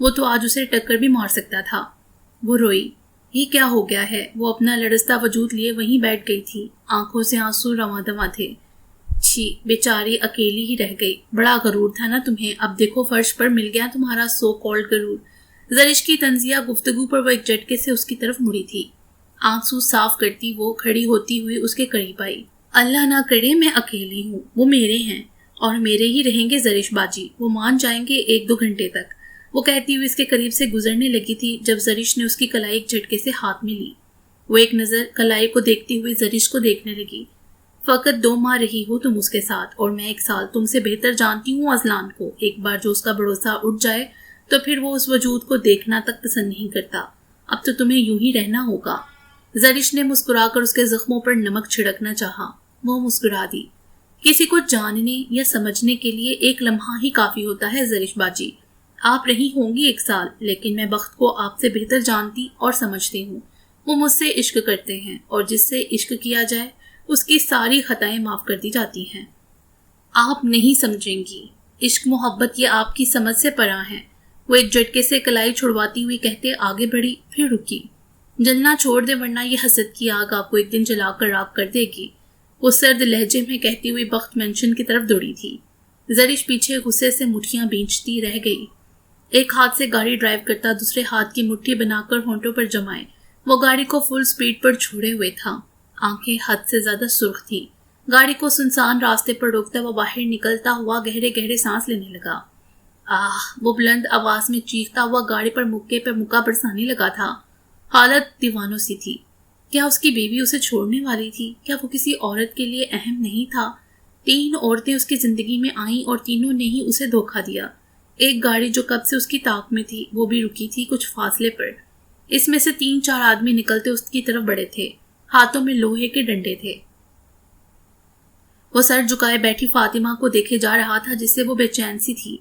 وہ تو آج اسے ٹکر بھی مار سکتا تھا۔ وہ روئی، یہ کیا ہو گیا ہے؟ وہ اپنا لڑزتا وجود لیے وہیں بیٹھ گئی تھی، آنکھوں سے آنسو رواں دواں تھے۔ چھی، بیچاری اکیلی ہی رہ گئی۔ بڑا غرور تھا نا تمہیں، اب دیکھو فرش پر مل گیا تمہارا سو کالڈ غرور۔ زرش کی طنزیہ گفتگو پر وہ ایک جھٹکے سے اس کی طرف مڑی تھی۔ آنسو صاف کرتی وہ کھڑی ہوتی ہوئی اس کے قریب آئی۔ اللہ نہ کرے میں اکیلی ہوں، وہ میرے ہیں اور میرے ہی رہیں گے زرش باجی، وہ مان جائیں گے 1-2 گھنٹے تک۔ وہ کہتی ہوئی اس کے قریب سے گزرنے لگی تھی جب زرش نے اس کی کلائی ایک جھٹکے سے ہاتھ میں لی۔ وہ ایک نظر کلائی کو دیکھتی ہوئی زرش کو دیکھنے لگی۔ فقط 2 ماہ رہی ہو تم اس کے ساتھ اور میں 1 سال، تم سے بہتر جانتی ہوں ازلان کو۔ ایک بار جو اس کا بھروسہ اٹھ جائے تو پھر وہ اس وجود کو دیکھنا تک پسند نہیں کرتا۔ اب تو تمہیں یوں ہی رہنا ہوگا۔ زرش نے مسکرا کر اس کے زخموں پر نمک چھڑکنا چاہا۔ وہ مسکرا دی۔ کسی کو جاننے یا سمجھنے کے لیے 1 لمحہ ہی کافی ہوتا ہے زرش باجی۔ آپ رہی ہوں گی 1 سال، لیکن میں بخت کو آپ سے بہتر جانتی اور سمجھتی ہوں۔ وہ مجھ سے عشق کرتے ہیں اور جس سے عشق کیا جائے اس کی ساری خطائیں معاف کر دی جاتی ہیں۔ آپ نہیں سمجھیں گی، عشق محبت یہ آپ کی سمجھ سے پراں ہے۔ وہ ایک جھٹکے سے کلائی چھڑواتی ہوئی کہتے آگے بڑھی، پھر رکی۔ جلنا چھوڑ دے ورنہ یہ حسد کی آگ آپ کو ایک دن جلا کر راکھ کر دے گی، وہ سرد لہجے میں کہتی ہوئی بخت مینشن کی طرف دوڑی تھی۔ زرش پیچھے غصے سے مٹھیاں بینچتی رہ گئی۔ ایک ہاتھ سے گاڑی ڈرائیو کرتا دوسرے ہاتھ کی مٹھی بنا کر ہونٹوں پر جمائے وہ گاڑی کو فل سپیڈ پر چھوڑے ہوئے تھا۔ آنکھیں حد سے زیادہ سرخ تھیں۔ گاڑی کو سنسان راستے پر روکتا وہ باہر نکلتا ہوا گہرے گہرے سانس لینے لگا۔ وہ بلند آواز میں چیختا ہوا گاڑی پر مکے پہ مکہ برسانے لگا تھا۔ حالت دیوانوں سی تھی۔ کیا اس کی بیوی اسے چھوڑنے والی تھی؟ کیا وہ کسی عورت کے لیے اہم نہیں تھا؟ 3 عورتیں اس کی زندگی میں آئیں اور تینوں نے ہی اسے دھوکہ دیا۔ ایک گاڑی جو کب سے اس کی طاق میں تھی وہ بھی رکی تھی کچھ فاصلے پر۔ اس میں سے 3-4 آدمی نکلتے اس کی طرف بڑے تھے، ہاتھوں میں لوہے کے ڈنڈے تھے۔ وہ سر جھکائے بیٹھی فاطمہ کو دیکھے جا رہا تھا جس سے وہ بے چین سی تھی۔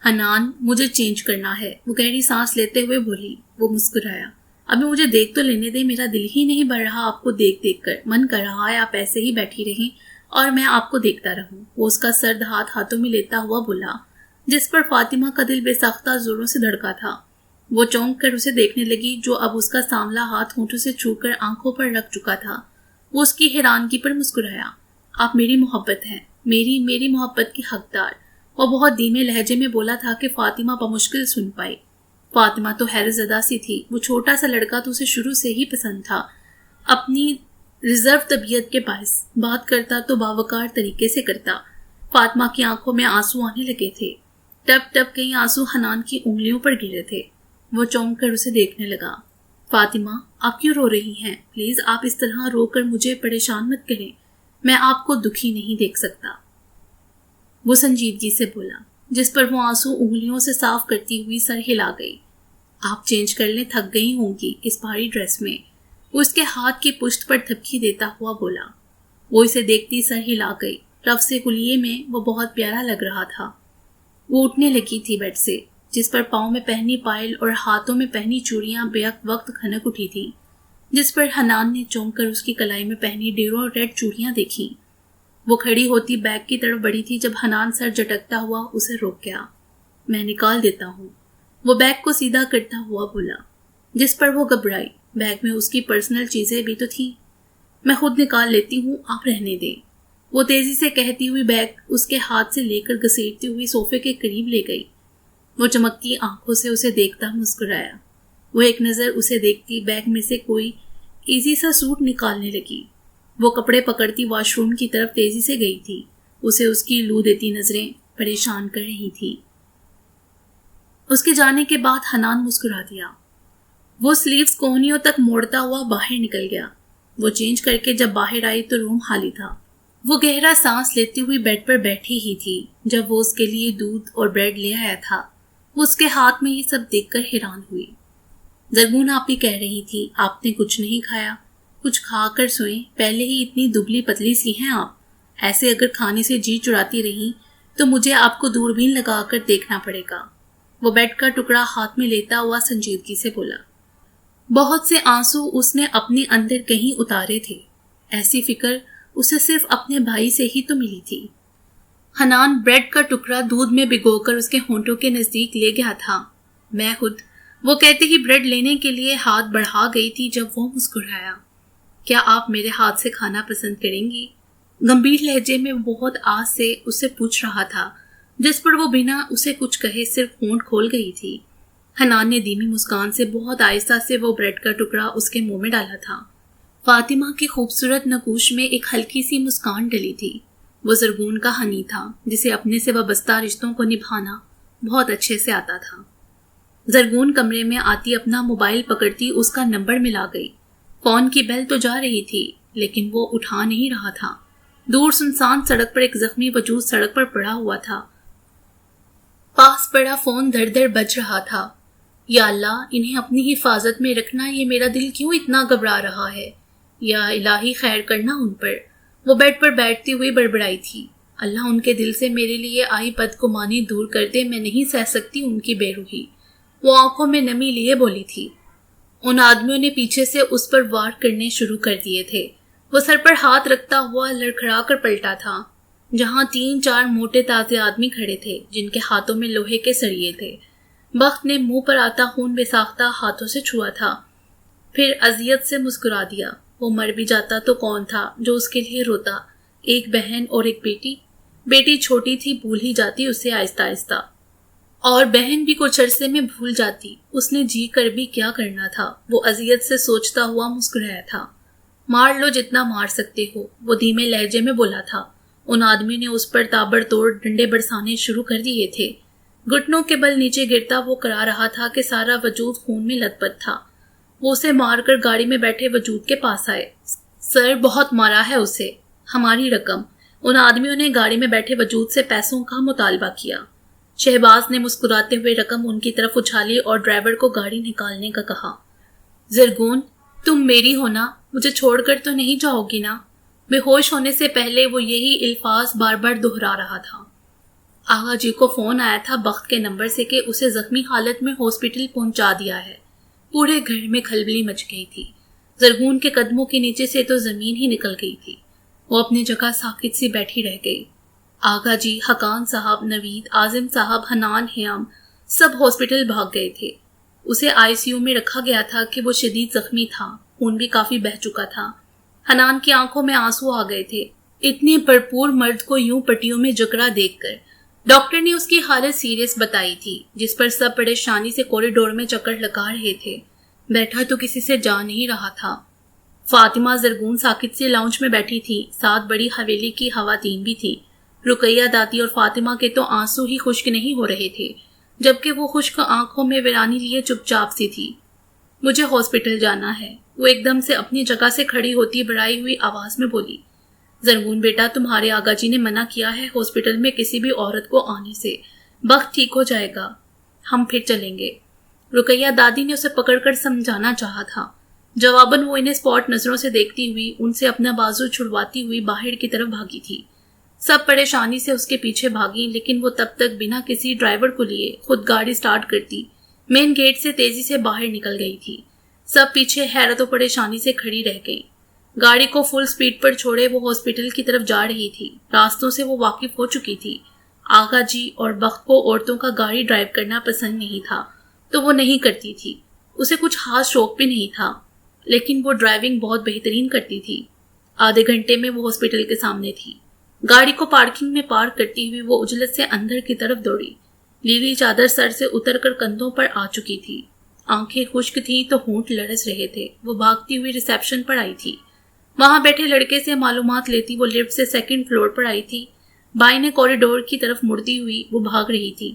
حنان، مجھے چینج کرنا ہے، وہ گہری سانس لیتے ہوئے بولی۔ وہ مسکرایا۔ ابھی مجھے دیکھ تو لینے دے، میرا دل ہی نہیں بڑھ رہا آپ کو دیکھ دیکھ کر، من کر رہا ہے آپ ایسے ہی بیٹھی رہیں اور میں آپ کو دیکھتا رہوں۔ وہ اس کا سرد ہاتھ ہاتھوں میں لیتا ہوا بولا، جس پر فاطمہ کا دل بے ساختہ زوروں سے دھڑکا تھا۔ وہ چونک کر اسے دیکھنے لگی جو اب اس کا سانولا ہاتھ ہونٹوں سے چھو کر آنکھوں پر رکھ چکا تھا۔ وہ اس کی حیرانگی پر مسکرایا۔ آپ میری محبت ہیں، میری محبت کی حقدار۔ وہ بہت دھیمے لہجے میں بولا تھا کہ فاطمہ بمشکل سن پائی۔ فاطمہ تو حیرت زدہ سی تھی۔ وہ چھوٹا سا لڑکا تو اسے شروع سے ہی پسند تھا، اپنی ریزرو طبیعت کے باعث۔ بات کرتا تو باوقار طریقے سے کرتا۔ فاطمہ کی آنکھوں میں آنسو آنے لگے تھے۔ ٹپ ٹپ کئی آنسو حنان کی انگلیوں پر گرے تھے۔ وہ چونک کر اسے دیکھنے لگا۔ فاطمہ، آپ کیوں رو رہی ہیں؟ پلیز آپ اس طرح رو کر مجھے پریشان مت کریں، میں آپ کو دکھی نہیں دیکھ سکتا۔ وہ سنجیدگی سے بولا، جس پر وہ آنسو انگلیوں سے صاف کرتی ہوئی سر ہلا گئی۔ آپ چینج کر لیں، تھک گئی ہوں گی اس بھاری ڈریس میں۔ وہ اس کے ہاتھ کی پشت پر تھپکی دیتا ہوا بولا۔ وہ اسے دیکھتی سر ہلا گئی۔ رف سے کلیے میں وہ بہت پیارا لگ رہا تھا۔ وہ اٹھنے لگی تھی بیڈ سے، جس پر پاؤں میں پہنی پائل اور ہاتھوں میں پہنی چوڑیاں بیک وقت کھنک اٹھی تھی، جس پر حنان نے چونک کر اس کی کلائی میں پہنی ڈیروں ریڈ چوڑیاں دیکھی۔ وہ کھڑی ہوتی بیگ کی طرف بڑھی تھی جب حنان سر جھٹکتا ہوا اسے روک گیا۔ میں نکال دیتا ہوں، وہ بیگ کو سیدھا کرتا ہوا بولا، جس پر وہ گھبرائی۔ بیگ میں اس کی پرسنل چیزیں بھی تو تھی۔ میں خود نکال لیتی ہوں، آپ رہنے دیں، وہ تیزی سے کہتی ہوئی بیگ اس کے ہاتھ سے لے کر گھسیٹتی ہوئی صوفے کے قریب لے گئی۔ وہ چمکتی آنکھوں سے اسے دیکھتا مسکرایا۔ وہ ایک نظر اسے دیکھتی بیگ میں سے کوئی ایزی سا سوٹ نکالنے لگی۔ وہ کپڑے پکڑتی واش روم کی طرف تیزی سے گئی تھی۔ اسے اس کی لو دیتی نظریں پریشان کر رہی تھی۔ اس کے جانے کے بعد حنان مسکرا دیا۔ وہ سلیوز کوہنیوں تک موڑتا ہوا باہر نکل گیا۔ وہ چینج کر کے جب باہر آئی تو روم خالی تھا۔ وہ گہرا سانس لیتی ہوئی بیڈ پر بیٹھی ہی تھی جب وہ اس کے لیے دودھ اور بریڈ لے آیا تھا۔ وہ اس کے ہاتھ میں یہ سب دیکھ کر حیران ہوئی۔ زرگون آپ ہی کہہ رہی تھی آپ نے کچھ نہیں کھایا، کچھ کھا کر سوئیں، پہلے ہی اتنی دبلی پتلی سی ہیں آپ، ایسے اگر کھانے سے جی چڑاتی رہی تو مجھے آپ کو دوربین لگا کر دیکھنا پڑے گا۔ وہ بیڈ کا ٹکڑا ہاتھ میں لیتا ہوا سنجیدگی سے بولا۔ بہت سے آنسو اس نے اپنے اندر کہیں اتارے تھے، ایسی فکر اسے صرف اپنے بھائی سے ہی تو ملی تھی۔ حنان بریڈ کا ٹکڑا دودھ میں بھگو کر اس کے ہونٹوں کے نزدیک لے گیا تھا۔ میں خود، وہ کہتے ہی بریڈ لینے کے لیے ہاتھ بڑھا گئی تھی جب وہ مسکرایا۔ کیا آپ میرے ہاتھ سے کھانا پسند کریں گی؟ گمبھیر لہجے میں بہت آس سے اسے پوچھ رہا تھا، جس پر وہ بنا اسے کچھ کہے صرف ہونٹ کھول گئی تھی۔ حنان نے دھیمی مسکان سے بہت آہستہ سے وہ بریڈ کا ٹکڑا اس کے منہ میں ڈالا تھا۔ فاطمہ کی خوبصورت نقوش میں ایک ہلکی سی مسکان ڈلی تھی۔ وہ زرگون کا ہنی تھا جسے اپنے سے وابستہ رشتوں کو نبھانا بہت اچھے سے آتا تھا۔ زرگون کمرے میں آتی اپنا موبائل پکڑتی اس کا نمبر ملا گئی۔ فون کی بیل تو جا رہی تھی لیکن وہ اٹھا نہیں رہا تھا۔ دور سنسان سڑک پر ایک زخمی وجود سڑک پر پڑا ہوا تھا۔ پاس پڑا فون در در بج رہا تھا۔ یا اللہ، انہیں اپنی حفاظت میں رکھنا، یہ میرا دل کیوں اتنا گھبرا رہا ہے؟ یا الہی خیر کرنا ان پر۔ وہ بیڈ پر بیٹھتی ہوئی بڑبڑائی تھی، اللہ ان کے دل سے میرے لیے آئی بدگمانی دور کر دے، میں نہیں سہ سکتی ان کی بے روحی۔ وہ آنکھوں میں نمی لیے بولی تھی۔ ان آدمیوں نے پیچھے سے اس پر وار کرنے شروع کر دیے تھے۔ وہ سر پر ہاتھ رکھتا ہوا لڑکھڑا کر پلٹا تھا، جہاں 3-4 موٹے تازے آدمی کھڑے تھے جن کے ہاتھوں میں لوہے کے سریے تھے۔ بخت نے منہ پر آتا خون بے ساختہ ہاتھوں سے چھوا تھا، پھر اذیت سے مسکرا دیا۔ وہ مر بھی جاتا تو کون تھا جو اس کے لیے روتا؟ ایک بہن اور ایک بیٹی۔ بیٹی چھوٹی تھی، بھول ہی جاتی اسے آہستہ آہستہ، اور بہن بھی کچھ عرصے میں بھول جاتی۔ اس نے جی کر بھی کیا کرنا تھا؟ وہ اذیت سے سوچتا ہوا مسکرایا تھا۔ مار لو جتنا مار سکتے ہو، وہ دھیمے لہجے میں بولا تھا۔ ان آدمی نے اس پر تابڑ توڑ ڈنڈے برسانے شروع کر دیے تھے۔ گھٹنوں کے بل نیچے گرتا وہ کرا رہا تھا کہ سارا وجود خون میں لت پت تھا۔ وہ اسے مار کر گاڑی میں بیٹھے وجود کے پاس آئے۔ سر، بہت مارا ہے اسے، ہماری رقم۔ ان آدمیوں نے گاڑی میں بیٹھے وجود سے پیسوں کا مطالبہ کیا۔ شہباز نے مسکراتے ہوئے رقم ان کی طرف اچھالی اور ڈرائیور کو گاڑی نکالنے کا کہا۔ زرگون، تم میری ہونا، مجھے چھوڑ کر تو نہیں جاؤ گی نا؟ بے ہوش ہونے سے پہلے وہ یہی الفاظ بار بار دہرا رہا تھا۔ آغا جی کو فون آیا تھا بخت کے نمبر سے کہ اسے زخمی حالت میں ہاسپٹل پہنچا دیا ہے۔ پورے گھر میں کھلبلی مچ گئی تھی۔ زرگون کے قدموں کے نیچے سے تو زمین ہی نکل گئی تھی۔ وہ اپنی جگہ ساکت سی بیٹھی رہ گئی۔ آغا جی، حقان صاحب، نوید، عازم صاحب، حنان، حیام سب ہاسپٹل بھاگ گئے تھے۔ اسے ICU میں رکھا گیا تھا کہ وہ شدید زخمی تھا، خون بھی کافی بہہ چکا تھا۔ حنان کی آنکھوں میں آنسو آ گئے تھے اتنے بھرپور مرد کو یوں پٹیوں میں جکڑا دیکھ کر۔ ڈاکٹر نے اس کی حالت سیریس بتائی تھی، جس پر سب پریشانی سے کوریڈور میں چکر لگا رہے تھے۔ بیٹھا تو کسی سے جا نہیں رہا تھا۔ فاطمہ زرگون ساکت سے لاؤنج میں بیٹھی تھی، ساتھ بڑی حویلی کی خواتین بھی تھی۔ رقیہ دادی اور فاطمہ کے تو آنسو ہی خشک نہیں ہو رہے تھے، جبکہ وہ خشک آنکھوں میں ویرانی لیے چپ چاپ سی تھی۔ مجھے ہاسپٹل جانا ہے، وہ ایک دم سے اپنی جگہ سے کھڑی ہوتی بڑھائی ہوئی آواز میں بولی۔ زرگون بیٹا، تمہارے آغا جی نے منع کیا ہے ہاسپٹل میں کسی بھی عورت کو آنے سے۔ وقت ٹھیک ہو جائے گا، ہم پھر چلیں گے۔ رقیہ دادی نے اسے پکڑ کر سمجھانا چاہا تھا، جواباً وہ انہیں اسپاٹ نظروں سے دیکھتی ہوئی ان سے اپنا بازو چھڑواتی ہوئی باہر کی طرف بھاگی تھی۔ سب پریشانی سے اس کے پیچھے بھاگی، لیکن وہ تب تک بنا کسی ڈرائیور کو لیے خود گاڑی سٹارٹ کرتی مین گیٹ سے تیزی سے باہر نکل گئی تھی۔ سب پیچھے حیرت و پریشانی سے کھڑی رہ گئی۔ گاڑی کو فل سپیڈ پر چھوڑے وہ ہاسپٹل کی طرف جا رہی تھی۔ راستوں سے وہ واقف ہو چکی تھی۔ آغا جی اور بخت کو عورتوں کا گاڑی ڈرائیو کرنا پسند نہیں تھا تو وہ نہیں کرتی تھی۔ اسے کچھ خاص شوق بھی نہیں تھا، لیکن وہ ڈرائیونگ بہت بہترین کرتی تھی۔ آدھے گھنٹے میں وہ ہاسپٹل کے سامنے تھی۔ گاڑی کو پارکنگ میں پارک کرتی ہوئی وہ عجلت سے اندر کی طرف دوڑی۔ لیلی چادر سر سے اتر کر کندھوں پر آ چکی تھی۔ آنکھیں خشک تھیں تو ہونٹ لرز رہے تھے۔ وہ بھاگتی ہوئی ریسیپشن پر آئی تھی۔ وہاں بیٹھے لڑکے سے معلومات لیتی وہ لفٹ سے 2nd فلور پر آئی تھی۔ بائیں کوریڈور کی طرف مڑتی ہوئی وہ بھاگ رہی تھی۔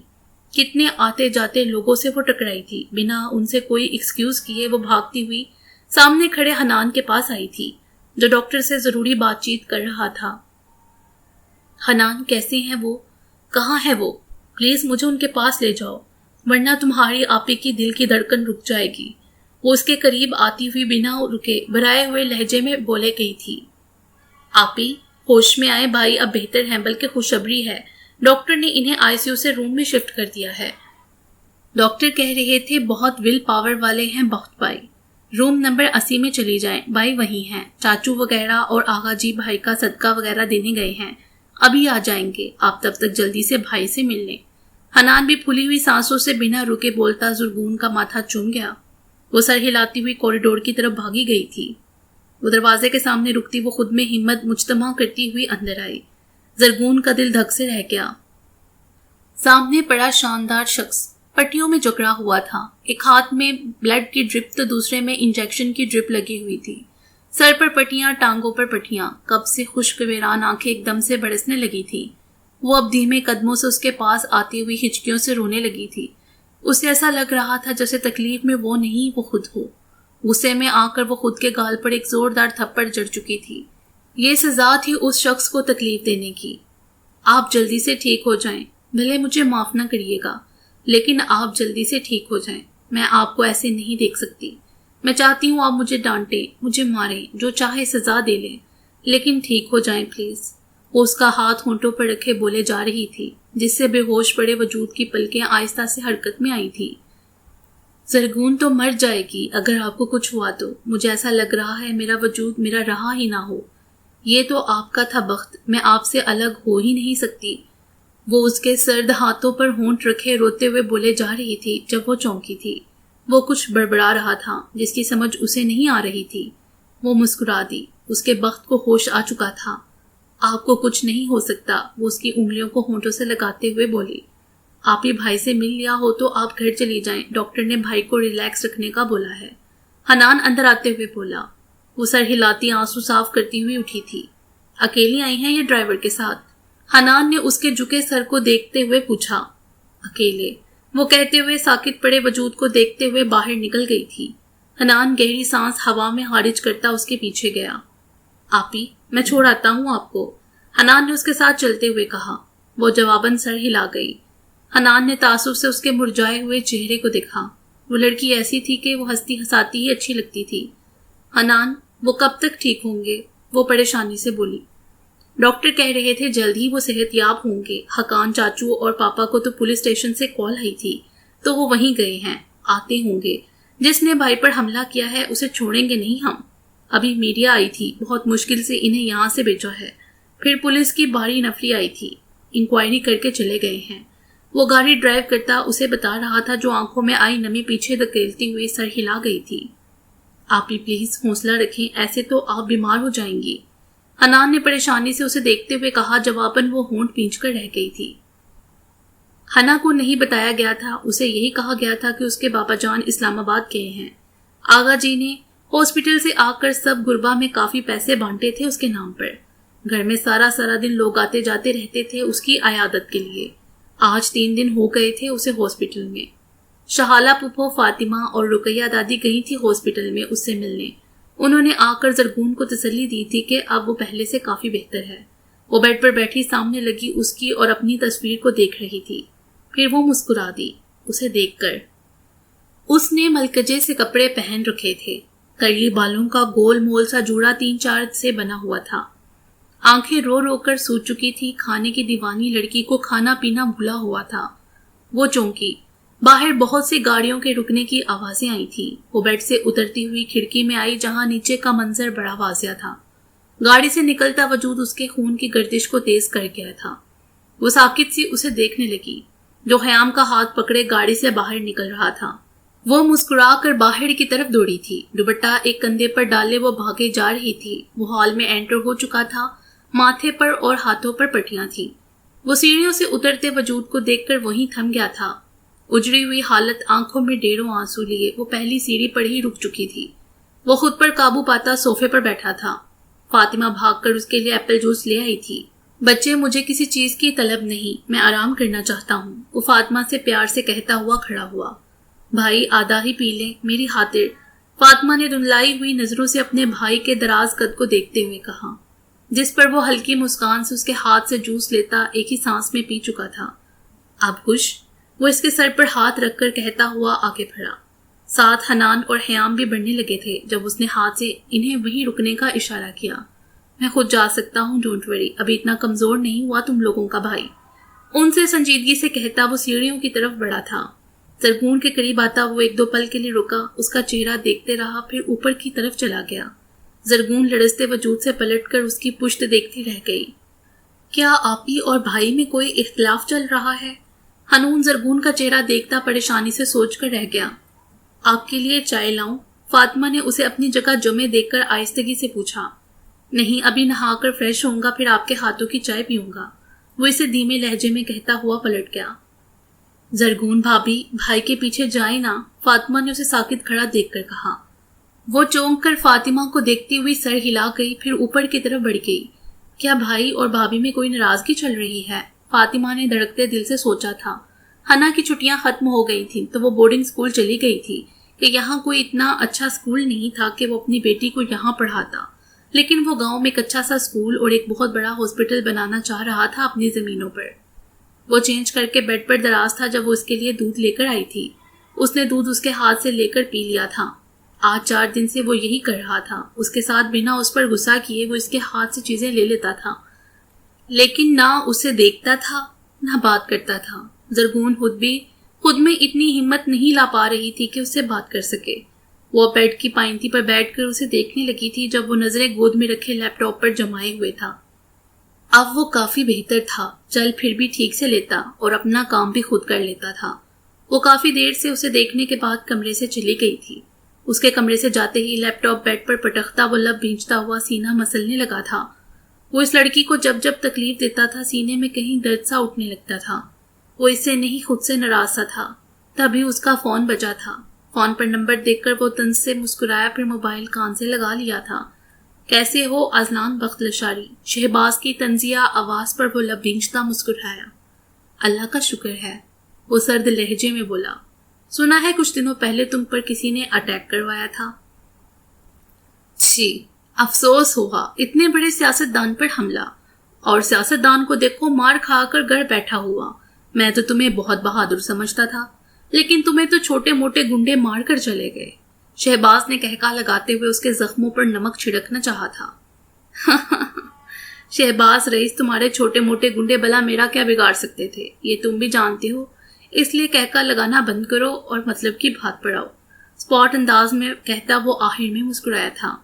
کتنے آتے جاتے لوگوں سے وہ ٹکرائی تھی۔ بنا ان سے کوئی ایکسکیوز کیے وہ بھاگتی ہوئی سامنے کھڑے حنان کے پاس آئی تھی، جو ڈاکٹر سے ضروری بات چیت کر رہا تھا۔ حنان، کیسے ہیں وہ؟ کہاں ہے وہ؟ پلیز مجھے ان کے پاس لے جاؤ، ورنہ تمہاری آپی کی دل کی دھڑکن رک جائے گی۔ وہ اس کے قریب آتی ہوئی بنا رکے بھرائے ہوئے لہجے میں بولے گئی تھی۔ آپی، ہوش میں آئے، بھائی اب بہتر ہیں، بلکہ خوشخبری ہے، ڈاکٹر نے انہیں ICU سے روم میں شفٹ کر دیا ہے۔ ڈاکٹر کہہ رہے تھے بہت ول پاور والے ہیں بخت بھائی، روم نمبر 80 میں چلی جائیں، بھائی وہی ہیں، چاچو وغیرہ اور آغا جی بھائی کا صدقہ وغیرہ دینے گئے ہیں، ابھی آ جائیں گے، آپ تب تک جلدی سے بھائی سے مل لیں۔ حنان بھی پھولی ہوئی سانسوں سے بنا رکے بولتا زرگون کا ماتھا چوم گیا۔ وہ سر ہلاتی ہوئی کوریڈور کی طرف بھاگی گئی تھی۔ وہ دروازے کے سامنے رکتی وہ خود میں ہمت مجتمع کرتی ہوئی اندر آئی۔ زرگون کا دل دھک سے رہ گیا۔ سامنے پڑا شاندار شخص پٹیوں میں جکڑا ہوا تھا، ایک ہاتھ میں بلڈ کی ڈرپ تو دوسرے میں انجیکشن کی ڈرپ لگی ہوئی تھی۔ سر پر پٹیاں، ٹانگوں پر پٹیاں، کب سے خشک ویران آنکھیں ایک دم سے برسنے لگی تھی۔ وہ اب دھیمے قدموں سے اس کے پاس آتی ہوئی ہچکیوں سے رونے لگی تھی۔ اسے ایسا لگ رہا تھا جیسے تکلیف میں وہ نہیں، وہ خود ہو۔ غصے میں آ کر وہ خود کے گال پر ایک زوردار تھپڑ جڑ چکی تھی۔ یہ سزا تھی اس شخص کو تکلیف دینے کی۔ آپ جلدی سے ٹھیک ہو جائیں، بھلے مجھے معاف نہ کریے گا، لیکن آپ جلدی سے ٹھیک ہو جائیں۔ میں آپ کو ایسے نہیں دیکھ سکتی۔ میں چاہتی ہوں آپ مجھے ڈانٹیں، مجھے ماریں، جو چاہے سزا دے لیں، لیکن ٹھیک ہو جائیں پلیز۔ وہ اس کا ہاتھ ہونٹوں پر رکھے بولے جا رہی تھی، جس سے بے ہوش پڑے وجود کی پلکیں آہستہ سے حرکت میں آئی تھی۔ زرگون تو مر جائے گی اگر آپ کو کچھ ہوا تو۔ مجھے ایسا لگ رہا ہے میرا وجود میرا رہا ہی نہ ہو۔ یہ تو آپ کا تھا بخت، میں آپ سے الگ ہو ہی نہیں سکتی۔ وہ اس کے سرد ہاتھوں پر ہونٹ رکھے روتے ہوئے بولے جا رہی تھی جب وہ چونکی تھی۔ وہ کچھ بڑبڑا رہا تھا جس کی سمجھ اسے نہیں آ رہی تھی۔ وہ مسکرا دی، اس کے بخت کو ہوش آ چکا تھا۔ آپ کو کچھ نہیں ہو سکتا، وہ اس کی انگلیوں کو ہونٹوں سے لگاتے ہوئے بولی۔ آپ ہی بھائی سے مل لیا ہو تو آپ گھر چلی جائیں، ڈاکٹر نے بھائی کو ریلیکس رکھنے کا بولا ہے۔ حنان اندر آتے ہوئے بولا۔ وہ سر ہلاتی آنسو صاف کرتی ہوئی اٹھی تھی۔ اکیلی آئی ہیں یا ڈرائیور کے ساتھ؟ حنان نے اس کے جھکے سر کو دیکھتے ہوئے پوچھا۔ اکیلے، وہ کہتے ہوئے ساکت پڑے وجود کو دیکھتے ہوئے باہر نکل گئی تھی۔ حنان گہری سانس ہوا میں خارج کرتا اس کے پیچھے گیا۔ آپی، میں چھوڑ آتا ہوں آپ کو، حنان نے اس کے ساتھ چلتے ہوئے کہا۔ وہ جواباً سر ہلا گئی۔ حنان نے تعصب سے اس کے مرجھائے ہوئے چہرے کو دیکھا۔ وہ لڑکی ایسی تھی کہ وہ ہنستی ہنساتی ہی اچھی لگتی تھی۔ حنان، وہ کب تک ٹھیک ہوں گے؟ وہ پریشانی سے بولی۔ ڈاکٹر کہہ رہے تھے جلد ہی وہ صحت یاب ہوں گے۔ حقان چاچو اور پاپا کو تو پولیس اسٹیشن سے کال آئی تھی تو وہ وہیں گئے ہیں، آتے ہوں گے۔ جس نے بھائی پر حملہ کیا ہے اسے چھوڑیں گے نہیں ہم۔ ابھی میڈیا آئی تھی، بہت مشکل سے انہیں یہاں سے بھیجا ہے۔ پھر پولیس کی بھاری نفری آئی تھی، انکوائری کر کے چلے گئے ہیں۔ وہ گاڑی ڈرائیو کرتا اسے بتا رہا تھا جو آنکھوں میں آئی نمی پیچھے دھکیلتی ہوئی سر ہلا گئی تھی۔ آپ ہی پلیز حوصلہ رکھیں، ایسے تو آپ بیمار ہو جائیں گی، حنان نے پریشانی سے اسے دیکھتے ہوئے کہا۔ جواباً وہ ہونٹ پینچ کر رہ گئی تھی۔ حنا کو نہیں بتایا گیا تھا، اسے یہی کہا گیا تھا کہ اس کے بابا جان اسلام آباد گئے ہیں۔ آغا جی نے ہاسپٹل سے آ کر سب گربا میں کافی پیسے بانٹے تھے اس کے نام پر۔ گھر میں سارا دن لوگ آتے جاتے رہتے تھے اس کی عیادت کے لیے۔ آج 3 دن ہو گئے تھے اسے ہاسپٹل میں۔ شہالہ پھپھو، فاطمہ اور رقیہ دادی گئی تھی ہاسپٹل میں اس سے ملنے۔ انہوں نے آ کر زرگون کو تسلی دی تھی کہ اب وہ پہلے سے کافی بہتر ہے۔ وہ بیڈ پر بیٹھی سامنے لگی اس کی اور اپنی تصویر کو دیکھ رہی تھی۔ پھر وہ مسکرا دی اسے دیکھ کر۔ اس نے ملکجے سے کپڑے پہن رکھے تھے، کرلی بالوں کا گول مول سا جوڑا 3-4 سے بنا ہوا تھا۔ آنکھیں رو رو کر سوج چکی تھی، کھانے کی دیوانی لڑکی کو کھانا پینا بھولا ہوا تھا۔ وہ چونکی۔ باہر بہت سی گاڑیوں کے رکنے کی آوازیں آئی تھی۔ وہ بیڈ سے اترتی ہوئی کھڑکی میں آئی جہاں نیچے کا منظر بڑا واضح تھا۔ گاڑی سے نکلتا وجود اس کے خون کی گردش کو تیز کر گیا تھا۔ وہ ساکت سی اسے دیکھنے لگی جو خیام کا ہاتھ پکڑے گاڑی سے باہر نکل رہا تھا۔ وہ مسکرا کر باہر کی طرف دوڑی تھی، دوپٹہ ایک کندھے پر ڈالے وہ بھاگے جا رہی تھی۔ وہ ہال میں انٹر ہو چکا تھا، ماتھے پر اور ہاتھوں پر پٹیاں تھیں۔ وہ سیڑھیوں سے اترتے وجود کو دیکھ کر وہیں تھم گیا تھا۔ اجڑی ہوئی حالت، آنکھوں میں ڈھیروں آنسو لیے وہ پہلی سیڑھی پر ہی رک چکی تھی۔ وہ خود پر قابو پاتا صوفے پر بیٹھا تھا۔ فاطمہ بھاگ کر اس کے لیے ایپل جوس لے آئی تھی۔ بچے، مجھے کسی چیز کی طلب نہیں، میں آرام کرنا چاہتا ہوں، وہ فاطمہ سے پیار سے کہتا ہوا کھڑا ہوا۔ بھائی آدھا ہی پی لیں میری خاطر، فاطمہ نے دھندلائی ہوئی نظروں سے اپنے بھائی کے دراز قد کو دیکھتے ہوئے کہا، جس پر وہ ہلکی مسکان سے اس کے ہاتھ سے جوس لیتا ایک ہی سانس میں پی چکا تھا۔ اب خوش؟ وہ اس کے سر پر ہاتھ رکھ کر کہتا ہوا آگے بڑھا۔ ساتھ حنان اور حیام بھی بڑھنے لگے تھے جب اس نے ہاتھ سے انہیں وہیں رکنے کا اشارہ کیا۔ میں خود جا سکتا ہوں، ڈونٹ وری، ابھی اتنا کمزور نہیں ہوا تم لوگوں کا بھائی، ان سے سنجیدگی سے کہتا وہ سیڑھیوں کی طرف بڑھا تھا۔ زرگون کے قریب آتا وہ 1-2 پل کے لیے رکا، اس کا چہرہ دیکھتے رہا، پھر اوپر کی طرف چلا گیا۔ زرگون لڑزتے وجود سے پلٹ کر اس کی پشت دیکھتی رہ گئی۔ کیا آپی اور بھائی میں کوئی اختلاف چل رہا ہے؟ حنون زرگون کا چہرہ دیکھتا پریشانی سے سوچ کر رہ گیا۔ آپ کے لیے چائے لاؤں؟ فاطمہ نے اسے اپنی جگہ جمے دیکھ کر آہستگی سے پوچھا۔ نہیں، ابھی نہا کر فریش ہوں گا، پھر آپ کے ہاتھوں کی چائے پیوں گا، وہ اسے دھیمے لہجے میں کہتا ہوا پلٹ گیا۔ زرگون بھابھی، بھائی کے پیچھے جائیں نا، فاطمہ نے اسے ساکت کھڑا دیکھ کر کہا۔ وہ چونک کر فاطمہ کو دیکھتی ہوئی سر ہلا گئی، پھر اوپر کی طرف بڑھ گئی۔ کیا بھائی اور بھابھی میں کوئی ناراضگی چل رہی ہے؟ فاطمہ نے دھڑکتے دل سے سوچا تھا۔ حنا کی چھٹیاں ختم ہو گئی تھیں تو وہ بورڈنگ اسکول چلی گئی تھی کہ یہاں کوئی اتنا اچھا اسکول نہیں تھا کہ وہ اپنی بیٹی کو یہاں پڑھاتا، لیکن وہ گاؤں میں ایک اچھا سا اسکول اور ایک بہت بڑا ہاسپٹل بنانا چاہ رہا تھا اپنی زمینوں پر۔ وہ چینج کر کے بیڈ پر دراز تھا جب وہ اس کے لیے دودھ لے کر آئی تھی۔ اس نے دودھ اس کے ہاتھ سے لے کر پی لیا تھا۔ آج 4 دن سے وہ یہی کر رہا تھا، اس کے ساتھ بنا اس پر غصہ کیے وہ اس کے ہاتھ سے چیزیں لے لیتا تھا، لیکن نہ اسے دیکھتا تھا نہ بات کرتا تھا۔ زرگون خود میں اتنی ہمت نہیں لا پا رہی تھی کہ اس سے بات کر سکے۔ وہ بیڈ کی پائنتی پر بیٹھ کر اسے دیکھنے لگی تھی جب وہ نظریں گود میں رکھے لیپ ٹاپ پر جمائے ہوئے تھا۔ اب وہ کافی بہتر تھا، چل پھر بھی ٹھیک سے لیتا اور اپنا کام بھی خود کر لیتا تھا۔ وہ کافی دیر سے اسے دیکھنے کے بعد کمرے سے چلی گئی تھی۔ اس کے کمرے سے جاتے ہی لیپ ٹاپ بیڈ پر پٹکتا وہ لب بھینچتا ہوا سینہ مسلنے لگا تھا۔ وہ اس لڑکی کو جب جب تکلیف دیتا تھا سینے میں کہیں درد سا اٹھنے لگتا تھا۔ وہ اس سے نہیں خود سے ناراض سا تھا۔ تبھی اس کا فون بجا تھا۔ فون پر نمبر دیکھ کر وہ طنز سے مسکرایا، پھر موبائل کان سے لگا لیا تھا۔ کیسے ہو اذلان بخت لشاری؟ شہباز کی طنزیہ آواز پر وہ لب بھینچتا مسکرایا۔ اللہ کا شکر ہے، وہ سرد لہجے میں بولا۔ سنا ہے کچھ دنوں پہلے تم پر کسی نے اٹیک کروایا تھا۔ چھی، افسوس ہوا، اتنے بڑے سیاستدان پر حملہ، اور سیاستدان کو دیکھو مار کھا کر گھر بیٹھا ہوا۔ میں تو تمہیں بہت بہادر سمجھتا تھا، لیکن تمہیں تو چھوٹے موٹے گنڈے مار کر چلے گئے۔ شہباز نے کہکا لگاتے ہوئے اس کے زخموں پر نمک چھڑکنا چاہا تھا۔ شہباز رئیس، تمہارے چھوٹے موٹے گنڈے بلا میرا کیا بگاڑ سکتے تھے، یہ تم بھی جانتے ہو، اس لیے کہکا لگانا بند کرو اور مطلب کی بات پڑھاؤ، اسپاٹ انداز میں کہتا وہ آخر میں مسکرایا تھا۔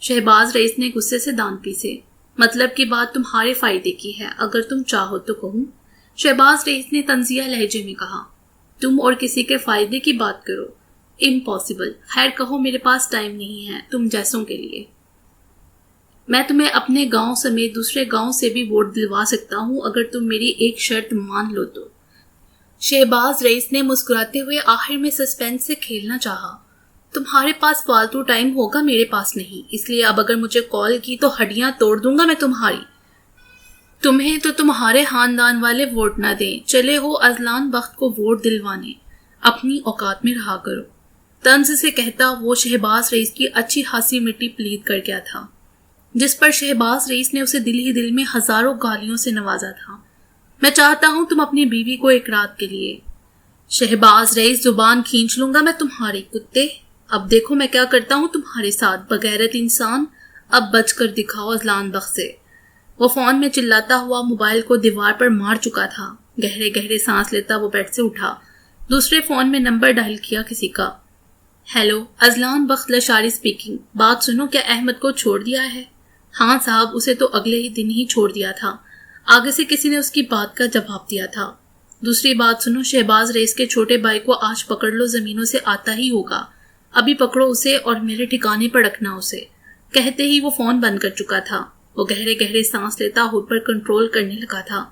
شہباز رئیس نے غصے سے دانت پیسے۔ مطلب کی بات تمہارے فائدے کی ہے، اگر تم چاہو تو کہوں، شہباز رئیس نے طنزیہ لہجے میں کہا۔ تم اور کسی کے فائدے کی بات کرو، امپاسبل۔ خیر کہو، میرے پاس ٹائم نہیں ہے تم جیسوں کے لیے۔ میں تمہیں اپنے گاؤں سمیت دوسرے گاؤں سے بھی ووٹ دلوا سکتا ہوں اگر تم میری ایک شرط مان لو تو۔ شہباز رئیس نے مسکراتے ہوئے آخر میں سسپینس سے کھیلنا چاہا۔ تمہارے پاس فالتو ٹائم ہوگا، میرے پاس نہیں، اس لیے اب اگر مجھے کال کی تو ہڈیاں توڑ دوں گا میں تمہاری۔ تمہیں تو تمہارے خاندان والے ووٹ نہ دیں، چلے ہو اذلان بخت کو ووٹ دلوانے، اپنی اوقات میں رہا کرو۔ طنز سے کہتا وہ شہباز رئیس کی اچھی خاصی مٹی پلید کر گیا تھا، جس پر شہباز رئیس نے اسے دل ہی دل میں ہزاروں گالیوں سے نوازا تھا۔ میں چاہتا ہوں تم اپنی بیوی کو ایک رات کے لیے۔ شہباز رئیس، زبان کھینچ لوں گا میں تمہاری، کتے۔ اب دیکھو میں کیا کرتا ہوں تمہارے ساتھ، بغیرت انسان، اب بچ کر دکھاؤ اذلان بخت سے۔ وہ فون میں چلاتا ہوا موبائل کو دیوار پر مار چکا تھا۔ گہرے گہرے سانس لیتا وہ بیڈ سے اٹھا، دوسرے فون میں نمبر ڈائل کیا کسی کا۔ ہیلو، اذلان بخت لشاری اسپیکنگ۔ بات سنو، کیا احمد کو چھوڑ دیا ہے؟ ہاں صاحب، اسے تو اگلے ہی دن ہی چھوڑ دیا تھا۔ آگے سے کسی نے اس کی بات کا جواب دیا تھا۔ دوسری بات سنو، شہباز رئیس کے چھوٹے بھائی کو آج پکڑ لو، زمینوں سے آتا ہی ہوگا، ابھی پکڑو اسے اور میرے ٹھکانے پر رکھنا اسے۔ کہتے ہی وہ فون بند کر چکا تھا۔ وہ گہرے گہرے سانس لیتا ہود پر کنٹرول کرنے لگا تھا۔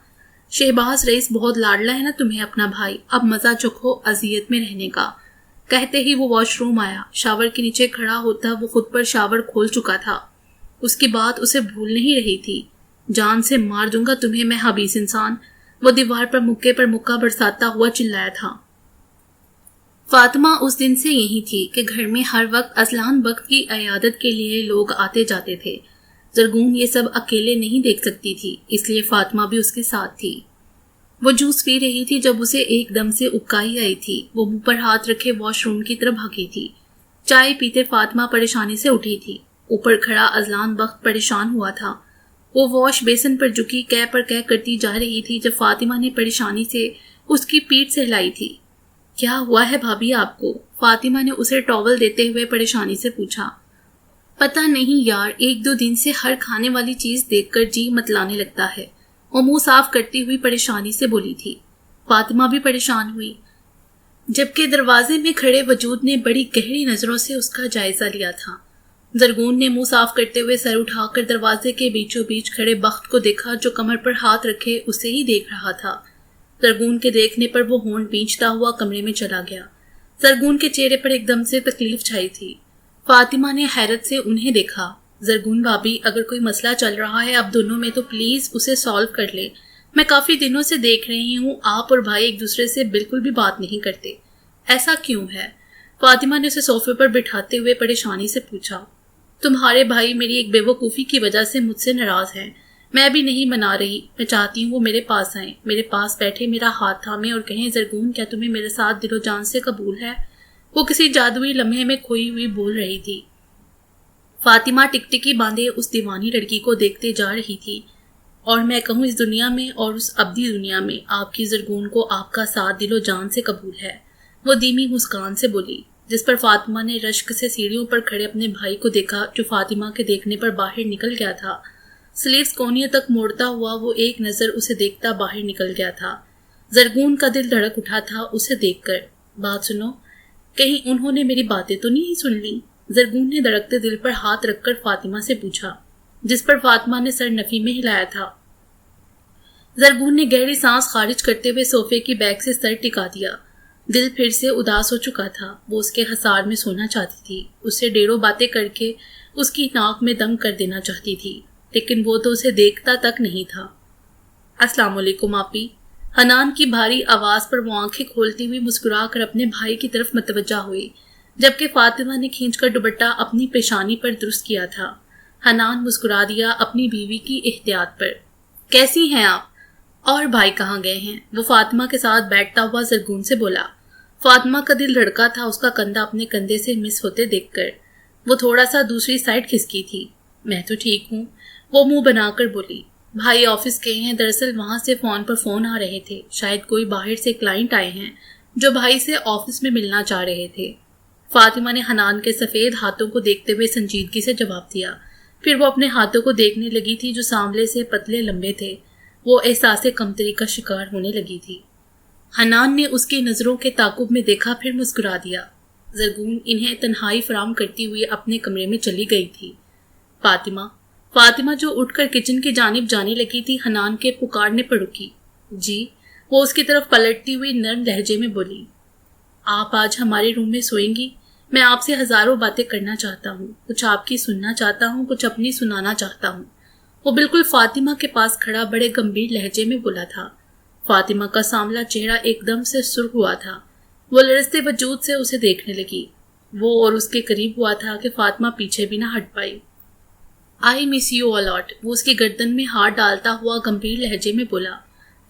شہباز رئیس، بہت لاڈلا ہے نا تمہیں اپنا بھائی، اب مزہ چکھو اذیت میں رہنے کا۔ کہتے ہی وہ واش روم آیا۔ شاور کے نیچے کھڑا ہوتا وہ خود پر شاور کھول چکا تھا۔ اس کی بات اسے بھول نہیں رہی تھی۔ جان سے مار دوں گا تمہیں میں حبیث انسان، وہ دیوار پر مکہ برساتا ہوا چلایا تھا۔ فاطمہ اس دن سے یہی تھی کہ گھر میں ہر وقت اذلان بخت کی عیادت کے لیے لوگ آتے جاتے تھے۔ زرگون یہ سب اکیلے نہیں دیکھ سکتی تھی، اس لیے فاطمہ بھی اس کے ساتھ تھی۔ وہ جوس پی رہی تھی جب اسے ایک دم سے اکائی آئی تھی۔ وہ منہ پر ہاتھ رکھے واش روم کی طرف بھاگی تھی۔ چائے پیتے فاطمہ پریشانی سے اٹھی تھی۔ اوپر کھڑا اذلان بخت پریشان ہوا تھا۔ وہ واش بیسن پر جھکی کہہ پر کہہ کرتی جا رہی تھی جب فاطمہ نے پریشانی سے اس کی پیٹھ سے ہلائی تھی۔ کیا ہوا ہے بھابھی آپ کو؟ فاطمہ نے اسے ٹاول دیتے ہوئے پریشانی سے پوچھا۔ پتہ نہیں یار، 1-2 دن سے ہر کھانے والی چیز دیکھ کر جی متلانے لگتا ہے، وہ منہ صاف کرتی ہوئی پریشانی سے بولی تھی۔ فاطمہ بھی پریشان ہوئی، جبکہ دروازے میں کھڑے وجود نے بڑی گہری نظروں سے اس کا جائزہ لیا تھا۔ زرگون نے منہ صاف کرتے ہوئے سر اٹھا کر دروازے کے بیچوں بیچ کھڑے بخت کو دیکھا جو کمر پر ہاتھ رکھے اسے ہی دیکھ رہا تھا۔ زرگون کے دیکھنے پر وہ ہونٹ بھینچتا ہوا کمرے میں چلا گیا۔ زرگون کے چہرے پر ایک دم سے تکلیف چھائی تھی۔ فاطمہ نے حیرت سے انہیں دیکھا۔ زرگون بھابی، اگر کوئی مسئلہ چل رہا ہے اب دونوں میں تو پلیز اسے سالو کر لے۔ میں کافی دنوں سے دیکھ رہی ہوں آپ اور بھائی ایک دوسرے سے بالکل بھی بات نہیں کرتے، ایسا کیوں ہے؟ فاطمہ نے اسے صوفے پر بٹھاتے ہوئے پریشانی سے پوچھا۔ تمہارے بھائی میری ایک بے وقوفی کی وجہ سے مجھ سے ناراض ہیں، میں بھی نہیں منا رہی، میں چاہتی ہوں وہ میرے پاس آئیں، میرے پاس بیٹھے میرا ہاتھ تھامے اور کہیں زرگون کیا تمہیں میرے ساتھ دل و جان سے قبول ہے؟ وہ کسی جادوئی لمحے میں کھوئی ہوئی بول رہی تھی۔ فاطمہ ٹکٹکی باندھے اس دیوانی لڑکی کو دیکھتے جا رہی تھی۔ اور میں کہوں اس دنیا میں اور اس ابدی دنیا میں آپ کی زرگون کو آپ کا ساتھ دل و جان سے قبول ہے، وہ دھیمی مسکان سے بولی، جس پر فاطمہ نے رشک سے سیڑھیوں پر کھڑے اپنے بھائی کو دیکھا جو فاطمہ کے دیکھنے پر باہر نکل گیا تھا۔ سلیوز کونیوں تک موڑتا ہوا وہ ایک نظر اسے دیکھتا باہر نکل گیا تھا۔ زرگون کا دل دھڑک اٹھا تھا اسے دیکھ کر۔ بات سنو، کہیں انہوں نے میری باتیں تو نہیں سن لی؟ زرگون نے دھڑکتے دل پر ہاتھ رکھ کر فاطمہ سے پوچھا، جس پر فاطمہ نے سر نفی میں ہلایا تھا۔ زرگون نے گہری سانس خارج کرتے ہوئے صوفے کی بیک سے سر ٹکا دیا۔ دل پھر سے اداس ہو چکا تھا، وہ اس کے حصار میں سونا چاہتی تھی، اسے ڈیروں باتیں کر کے اس کی ناک میں دم کر دینا چاہتی تھی، لیکن وہ تو اسے دیکھتا تک نہیں تھا۔ السلام علیکم آپی۔ حنان کی بھاری آواز پر وہ آنکھیں کھولتی ہوئی مسکرا کر اپنے بھائی کی طرف متوجہ ہوئی، جبکہ فاطمہ نے کھینچ کر دوپٹہ اپنی پیشانی پر درست کیا تھا۔ حنان مسکرا دیا اپنی بیوی کی احتیاط پر۔ کیسی ہیں آپ؟ اور بھائی کہاں گئے ہیں؟ وہ فاطمہ کے ساتھ بیٹھتا ہوا زرگون سے بولا۔ فاطمہ کا دل دھڑکا تھا اس کا کندھا اپنے کندھے سے مس ہوتے دیکھ کر۔ وہ تھوڑا سا دوسری سائڈ کھسکی تھی۔ میں تو ٹھیک ہوں، وہ منہ بنا کر بولی۔ بھائی آفس گئے ہیں، دراصل وہاں سے فون پر فون آ رہے تھے، شاید کوئی باہر سے کلائنٹ آئے ہیں جو بھائی سے آفس میں ملنا چاہ رہے تھے۔ فاطمہ نے حنان کے سفید ہاتھوں کو دیکھتے ہوئے سنجیدگی سے جواب دیا، پھر وہ اپنے ہاتھوں کو دیکھنے لگی تھی جو سانولے سے پتلے لمبے تھے۔ وہ احساس کمتری کا شکار ہونے لگی تھی۔ حنان نے اس کی نظروں کے تعاقب میں دیکھا، پھر مسکرا دیا۔ زرگون انہیں تنہائی فراہم کرتی ہوئی اپنے کمرے میں چلی گئی تھی۔ فاطمہ جو اٹھ کر کچن کی جانب جانے لگی تھی، حنان کے پکارنے پر رکی۔ جی، وہ اس کی طرف پلٹتی ہوئی نرم لہجے میں بولی۔ آپ آج ہمارے روم میں سوئیں گی؟ میں آپ سے ہزاروں باتیں کرنا چاہتا ہوں، کچھ آپ کی سننا چاہتا ہوں، کچھ اپنی سنانا چاہتا ہوں۔ وہ بالکل فاطمہ کے پاس کھڑا بڑے گمبھیر لہجے میں بولا تھا۔ فاطمہ کا سانولا چہرہ ایک دم سے سرخ ہوا تھا۔ وہ لرزتے وجود سے اسے دیکھنے لگی۔ وہ اور اس کے قریب ہوا تھا کہ فاطمہ پیچھے بھی نہ ہٹ پائی۔ آئی مس یو اے لاٹ، وہ اس کی گردن میں ہاتھ ڈالتا ہوا گمبھیر لہجے میں بولا۔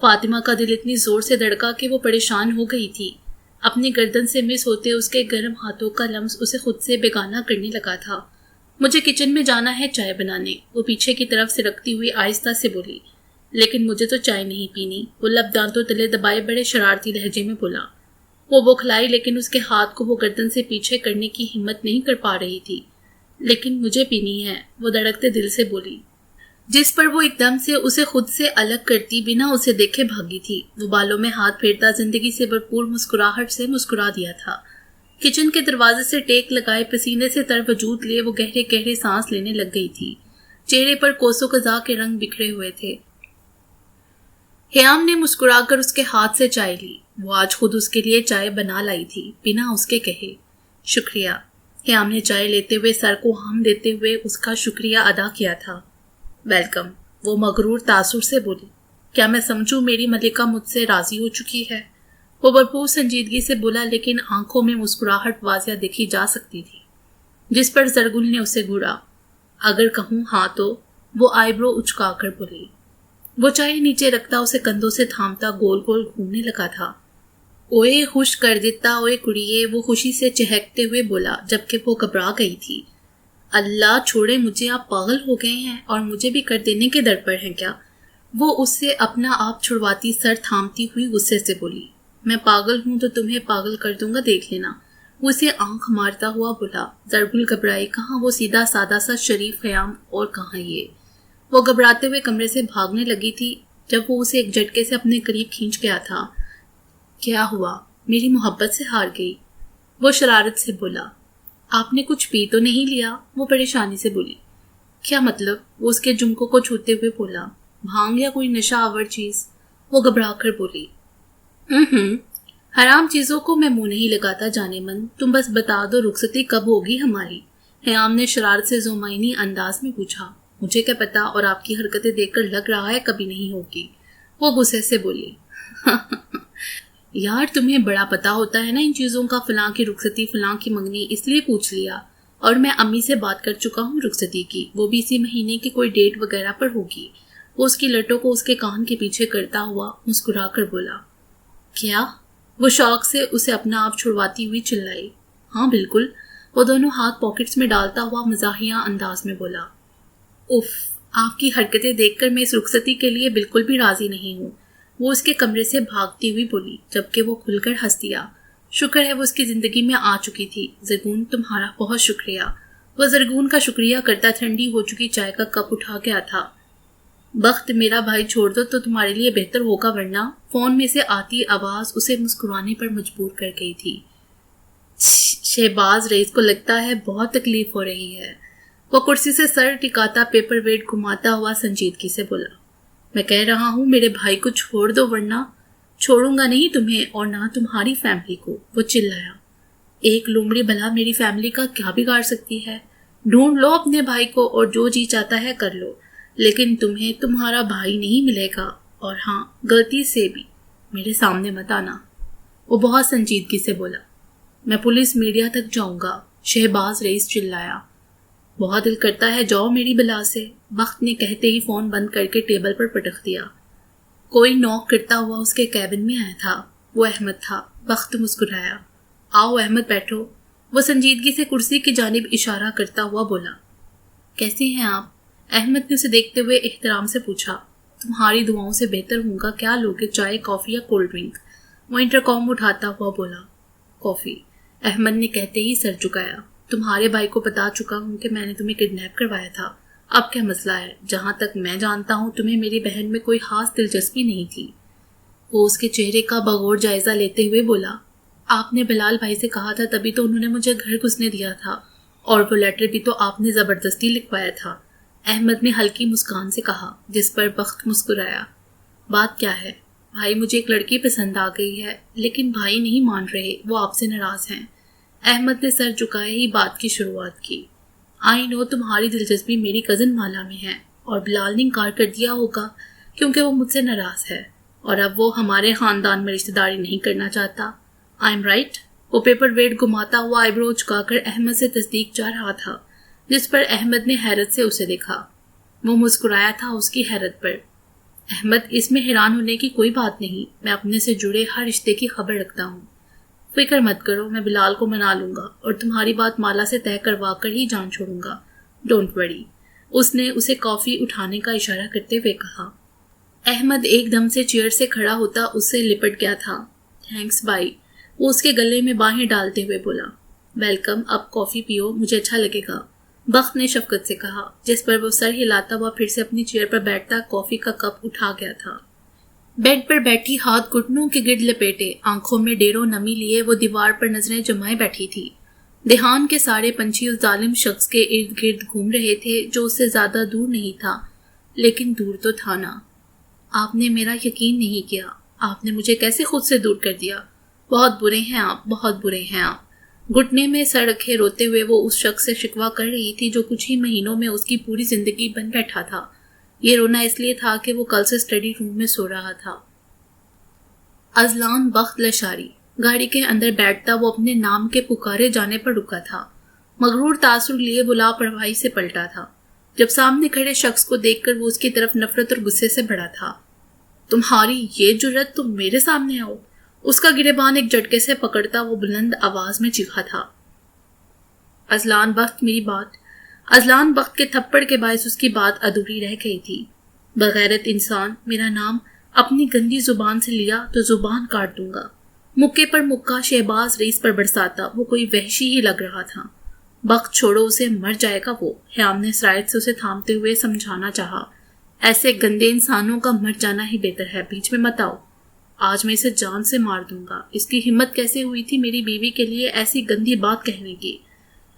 فاطمہ کا دل اتنی زور سے دھڑکا کہ وہ پریشان ہو گئی تھی۔ اپنی گردن سے مس ہوتے اس کے گرم ہاتھوں کا لمس اسے خود سے بیگانہ کرنے لگا تھا۔ مجھے کچن میں جانا ہے چائے بنانے، وہ پیچھے کی طرف سے رکھتی ہوئی آہستہ سے بولی۔ لیکن مجھے تو چائے نہیں پینی، وہ لب دانتوں تلے دبائے بڑے شرارتی لہجے میں بولا۔ وہ بوکھلائی لیکن اس کے ہاتھ کو وہ گردن سے پیچھے کرنے کی ہمت نہیں کر پا رہی تھی۔ لیکن مجھے پینی ہے، وہ دھڑکتے دل سے بولی، جس پر وہ ایک دم سے اسے خود سے الگ کرتی بنا اسے دیکھے بھاگی تھی۔ وہ بالوں میں ہاتھ پھیرتا زندگی سے بھرپور مسکراہٹ سے مسکرا دیا تھا۔ کچن کے دروازے سے ٹیک لگائے پسینے سے تر وجود لیے وہ گہرے گہرے سانس لینے لگ گئی تھی۔ چہرے پر کوسوں قزح کے رنگ بکھرے ہوئے تھے۔ حیام نے مسکرا کر اس کے ہاتھ سے چائے لی۔ وہ آج خود اس کے لیے چائے بنا لائی تھی بنا اس کے کہے۔ شکریہ۔ حیام نے چائے لیتے ہوئے سر کو ہم دیتے ہوئے اس کا شکریہ ادا کیا تھا۔ ویلکم، وہ مغرور تاثر سے بولی۔ کیا میں سمجھوں میری ملکہ مجھ سے راضی ہو چکی ہے؟ وہ بھرپور سنجیدگی سے بولا، لیکن آنکھوں میں مسکراہٹ واضح دیکھی جا سکتی تھی، جس پر زرگل نے اسے گھوڑا۔ اگر کہوں ہاں تو، وہ آئی برو اچکا کر بولی۔ وہ چائے نیچے رکھتا اسے کندھوں سے تھامتا گول گول گھومنے لگا تھا۔ اوئے خوش کر دیتا اوئے کڑیے، وہ خوشی سے چہکتے ہوئے بولا جبکہ وہ گھبرا گئی تھی۔ اللہ چھوڑے مجھے، آپ پاگل ہو گئے ہیں اور مجھے بھی کر دینے کے در پر ہیں کیا؟ وہ اس سے اپنا آپ چھڑواتی سر تھامتی ہوئی غصے سے بولی۔ میں پاگل ہوں تو تمہیں پاگل کر دوں گا، دیکھ لینا، وہ اسے آنکھ مارتا ہوا بولا۔ زرگل گھبرائی، کہاں وہ سیدھا سادہ سا شریف خیام اور کہاں یہ؟ وہ گھبراتے ہوئے کمرے سے بھاگنے لگی تھی جب وہ اسے ایک جھٹکے سے اپنے قریب کھینچ گیا تھا۔ کیا ہوا؟ میری محبت سے ہار گئی؟ وہ شرارت سے بولا۔ آپ نے کچھ پی تو نہیں لیا؟ وہ پریشانی سے بولی۔ کیا مطلب؟ وہ اس کے جمکوں کو چھوتے ہوئے بولا۔ بھانگ یا کوئی نشہ آور چیز؟ وہ گھبرا کر بولی۔ حرام چیزوں کو میں منہ نہیں لگاتا جانے من، تم بس بتا دو رخصتی کب ہوگی ہماری؟ حیام نے شرارت سے زمینی انداز میں پوچھا۔ مجھے کیا پتا، اور آپ کی حرکتیں دیکھ کر لگ رہا ہے کبھی نہیں ہوگی۔ وہ غصے سے بولی۔ یار تمہیں بڑا پتا ہوتا ہے نا ان چیزوں کا، فلاں کی رخصتی فلاں کی منگنی، اس لیے پوچھ لیا۔ اور میں امی سے بات کر چکا ہوں رخصتی کی، وہ بھی اسی مہینے کی کوئی ڈیٹ وغیرہ پر ہوگی۔ وہ اس کی لٹوں کو اس کے کان کے پیچھے کرتا ہوا مسکرا کر بولا۔ کیا؟ وہ شوق سے اسے اپنا آپ چھڑواتی ہوئی چلائی۔ ہاں بالکل، وہ دونوں ہاتھ پاکٹس میں ڈالتا ہوا مزاحیہ انداز میں بولا۔ اف، آپ کی حرکتیں دیکھ کر میں اس رخصتی کے لیے بالکل بھی راضی نہیں ہوں، وہ اس کے کمرے سے بھاگتی ہوئی بولی، جبکہ وہ کھل کر ہنس دیا۔ شکر ہے وہ اس کی زندگی میں آ چکی تھی۔ زرگون تمہارا بہت شکریہ۔ وہ زرگون کا شکریہ کرتا ٹھنڈی ہو چکی چائے کا کپ اٹھا گیا تھا۔ بخت میرا بھائی چھوڑ دو تو تمہارے لیے بہتر ہوگا، ورنہ فون میں سے آتی آواز اسے مسکرانے پر مجبور کر گئی تھی۔ شہباز رئیس کو لگتا ہے بہت تکلیف ہو رہی ہے۔ وہ کرسی سے سر ٹکاتا پیپر ویٹ گھماتا ہوا سنجیدگی سے بولا۔ میں کہہ رہا ہوں میرے بھائی کو چھوڑ دو، ورنہ چھوڑوں گا نہیں تمہیں اور نہ تمہاری فیملی کو، وہ چلایا۔ ایک لومڑی بھلا میری فیملی کا کیا بگاڑ سکتی ہے؟ ڈھونڈ لو اپنے بھائی کو اور جو جی چاہتا ہے کر لو، لیکن تمہیں تمہارا بھائی نہیں ملے گا، اور ہاں غلطی سے بھی میرے سامنے مت آنا۔ وہ بہت سنجیدگی سے بولا۔ میں پولیس میڈیا تک جاؤں گا، شہباز رئیس چلایا۔ بہت دل کرتا ہے جاؤ میری بلا سے، بخت نے کہتے ہی فون بند کر کے ٹیبل پر پٹک دیا۔ کوئی نوک کرتا ہوا اس کے کیبن میں آیا تھا۔ وہ احمد تھا۔ بخت مسکرایا۔ آؤ احمد بیٹھو۔ وہ سنجیدگی سے کرسی کی جانب اشارہ کرتا ہوا بولا۔ کیسے ہیں آپ؟ احمد نے اسے دیکھتے ہوئے احترام سے پوچھا۔ تمہاری دعاؤں سے بہتر ہوں گا، کیا لوگے، چائے، کافی یا کولڈ ڈرنک؟ وہ انٹرکام اٹھاتا ہوا بولا۔ کافی، احمد نے کہتے ہی سر جھکایا۔ تمہارے بھائی کو بتا چکا ہوں کہ میں نے تمہیں کڈنیپ کروایا تھا، اب کیا مسئلہ ہے؟ جہاں تک میں جانتا ہوں تمہیں میری بہن میں کوئی خاص دلچسپی نہیں تھی۔ وہ اس کے چہرے کا بغور جائزہ لیتے ہوئے بولا۔ آپ نے بلال بھائی سے کہا تھا تبھی تو انہوں نے مجھے گھر گھسنے دیا تھا، اور وہ لیٹر بھی تو آپ نے زبردستی لکھوایا تھا، احمد نے ہلکی مسکان سے کہا، جس پر بخت مسکرایا۔ بات کیا ہے؟ بھائی مجھے ایک لڑکی پسند آ گئی ہے، لیکن بھائی نہیں مان رہے، وہ آپ سے ناراض ہیں۔ احمد نے سر جھکائے ہی بات کی شروعات کی۔ آئی نو تمہاری دلچسپی میری کزن مالا میں ہے، اور بلال نے انکار کر دیا ہوگا کیونکہ وہ مجھ سے ناراض ہے، اور اب وہ ہمارے خاندان میں رشتہ داری نہیں کرنا چاہتا۔ I am right? وہ پیپر ویٹ گھماتا ہوا آئیبرو چکا کر احمد سے تصدیق چاہ رہا تھا، جس پر احمد نے حیرت سے اسے دیکھا۔ وہ مسکرایا تھا اس کی حیرت پر۔ احمد، اس میں حیران ہونے کی کوئی بات نہیں، میں اپنے سے جڑے ہر رشتے کی خبر رکھتا ہوں۔ فکر مت کرو، میں بلال کو منا لوں گا اور تمہاری بات مالا سے طے کروا کر ہی جان چھوڑوں گا، ڈونٹ وری۔ اس نے اسے کافی اٹھانے کا اشارہ کرتے ہوئے کہا۔ احمد ایک دم سے چیئر سے کھڑا ہوتا اس سے لپٹ گیا تھا۔ تھینکس بھائی، وہ اس کے گلے میں باہیں ڈالتے ہوئے بولا۔ ویلکم، اب کافی پیو، مجھے اچھا لگے گا، بخت نے شفقت سے کہا، جس پر وہ سر ہلاتا ہوا پھر سے اپنی چیئر پر بیٹھتا کافی کا کپ اٹھا گیا تھا۔ بیڈ پر بیٹھی ہاتھ گھٹنوں کے گرد لپیٹے، آنکھوں میں ڈیروں نمی لیے وہ دیوار پر نظریں جمائے بیٹھی تھی۔ دھیان کے سارے پنچھی اس ظالم شخص کے ارد گرد گھوم رہے تھے جو اس سے زیادہ دور نہیں تھا، لیکن دور تو تھا نا۔ آپ نے میرا یقین نہیں کیا، آپ نے مجھے کیسے خود سے دور کر دیا؟ بہت برے ہیں آپ، بہت برے ہیں آپ۔ گھٹنے میں سر رکھے روتے ہوئے وہ اس شخص سے شکوہ کر رہی تھی جو کچھ ہی مہینوں میں اس کی پوری زندگی بن بیٹھا تھا۔ یہ رونا اس لیے تھا کہ وہ کل سے اسٹڈی روم میں سو رہا تھا۔ ازلان بخت لشاری گاڑی کے اندر بیٹھتا وہ اپنے نام کے پکارے جانے پر رکا تھا۔ مغرور تاثر لیے وہ لاپرواہی سے پلٹا تھا جب سامنے کھڑے شخص کو دیکھ کر وہ اس کی طرف نفرت اور غصے سے بڑھا تھا۔ تمہاری یہ جرت، تم میرے سامنے آؤ؟ اس کا گریبان ایک جھٹکے سے پکڑتا وہ بلند آواز میں چیخا تھا۔ ازلان بخت، میری بات۔ ازلان بخت کے تھپڑ کے باعث اس کی بات ادھوری رہ گئی تھی۔ بغیرت انسان، میرا نام اپنی گندی زبان سے لیا تو زبان کاٹ دوں گا۔ مکے پر مکہ شہباز رئیس پر برساتا وہ کوئی وحشی ہی لگ رہا تھا۔ بخت چھوڑو اسے، مر جائے گا وہ، حیام نے سرایت سے اسے تھامتے ہوئے سمجھانا چاہا۔ ایسے گندے انسانوں کا مر جانا ہی بہتر ہے، بیچ میں مت آؤ۔ آج میں اسے جان سے مار دوں گا. اس کی ہمت کیسے ہوئی تھی میری بیوی کے لیے ایسی گندی بات کہنے کی.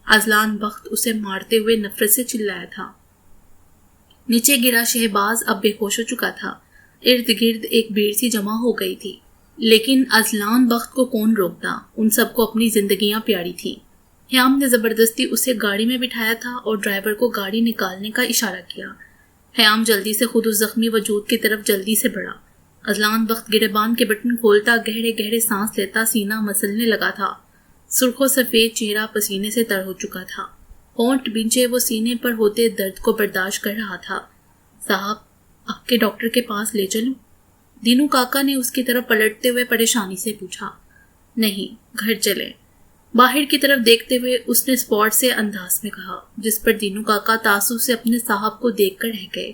اذلان بخت اسے مارتے ہوئے نفرت سے چلایا تھا. نیچے گرا شہباز اب بے ہوش ہو چکا تھا. ارد گرد ایک بھیڑ سی جمع ہو گئی تھی، لیکن اذلان بخت کو کون روکتا؟ ان سب کو اپنی زندگیاں پیاری تھیں. حیام نے زبردستی اسے گاڑی میں بٹھایا تھا اور ڈرائیور کو گاڑی نکالنے کا اشارہ کیا. حیام جلدی سے خود اس زخمی وجود کی طرف جلدی سے بڑھا. اذلان بخت گریبان کے بٹن کھولتا گہرے گہرے سانس لیتا سینہ مسلنے لگا تھا. سرخ و سفید چہرہ پسینے سے تر ہو چکا تھا. ہونٹ بھینچے وہ سینے پر ہوتے درد کو برداشت کر رہا تھا. صاحب، آپ کے ڈاکٹر کے پاس لے چلوں؟ دینو کاکا نے اس کی طرف پلٹتے ہوئے پریشانی سے پوچھا. نہیں، گھر چلے. باہر کی طرف دیکھتے ہوئے اس نے اسپاٹ سے انداز میں کہا، جس پر دینو کاکا تعصب سے اپنے صاحب کو دیکھ کر رہ گئے.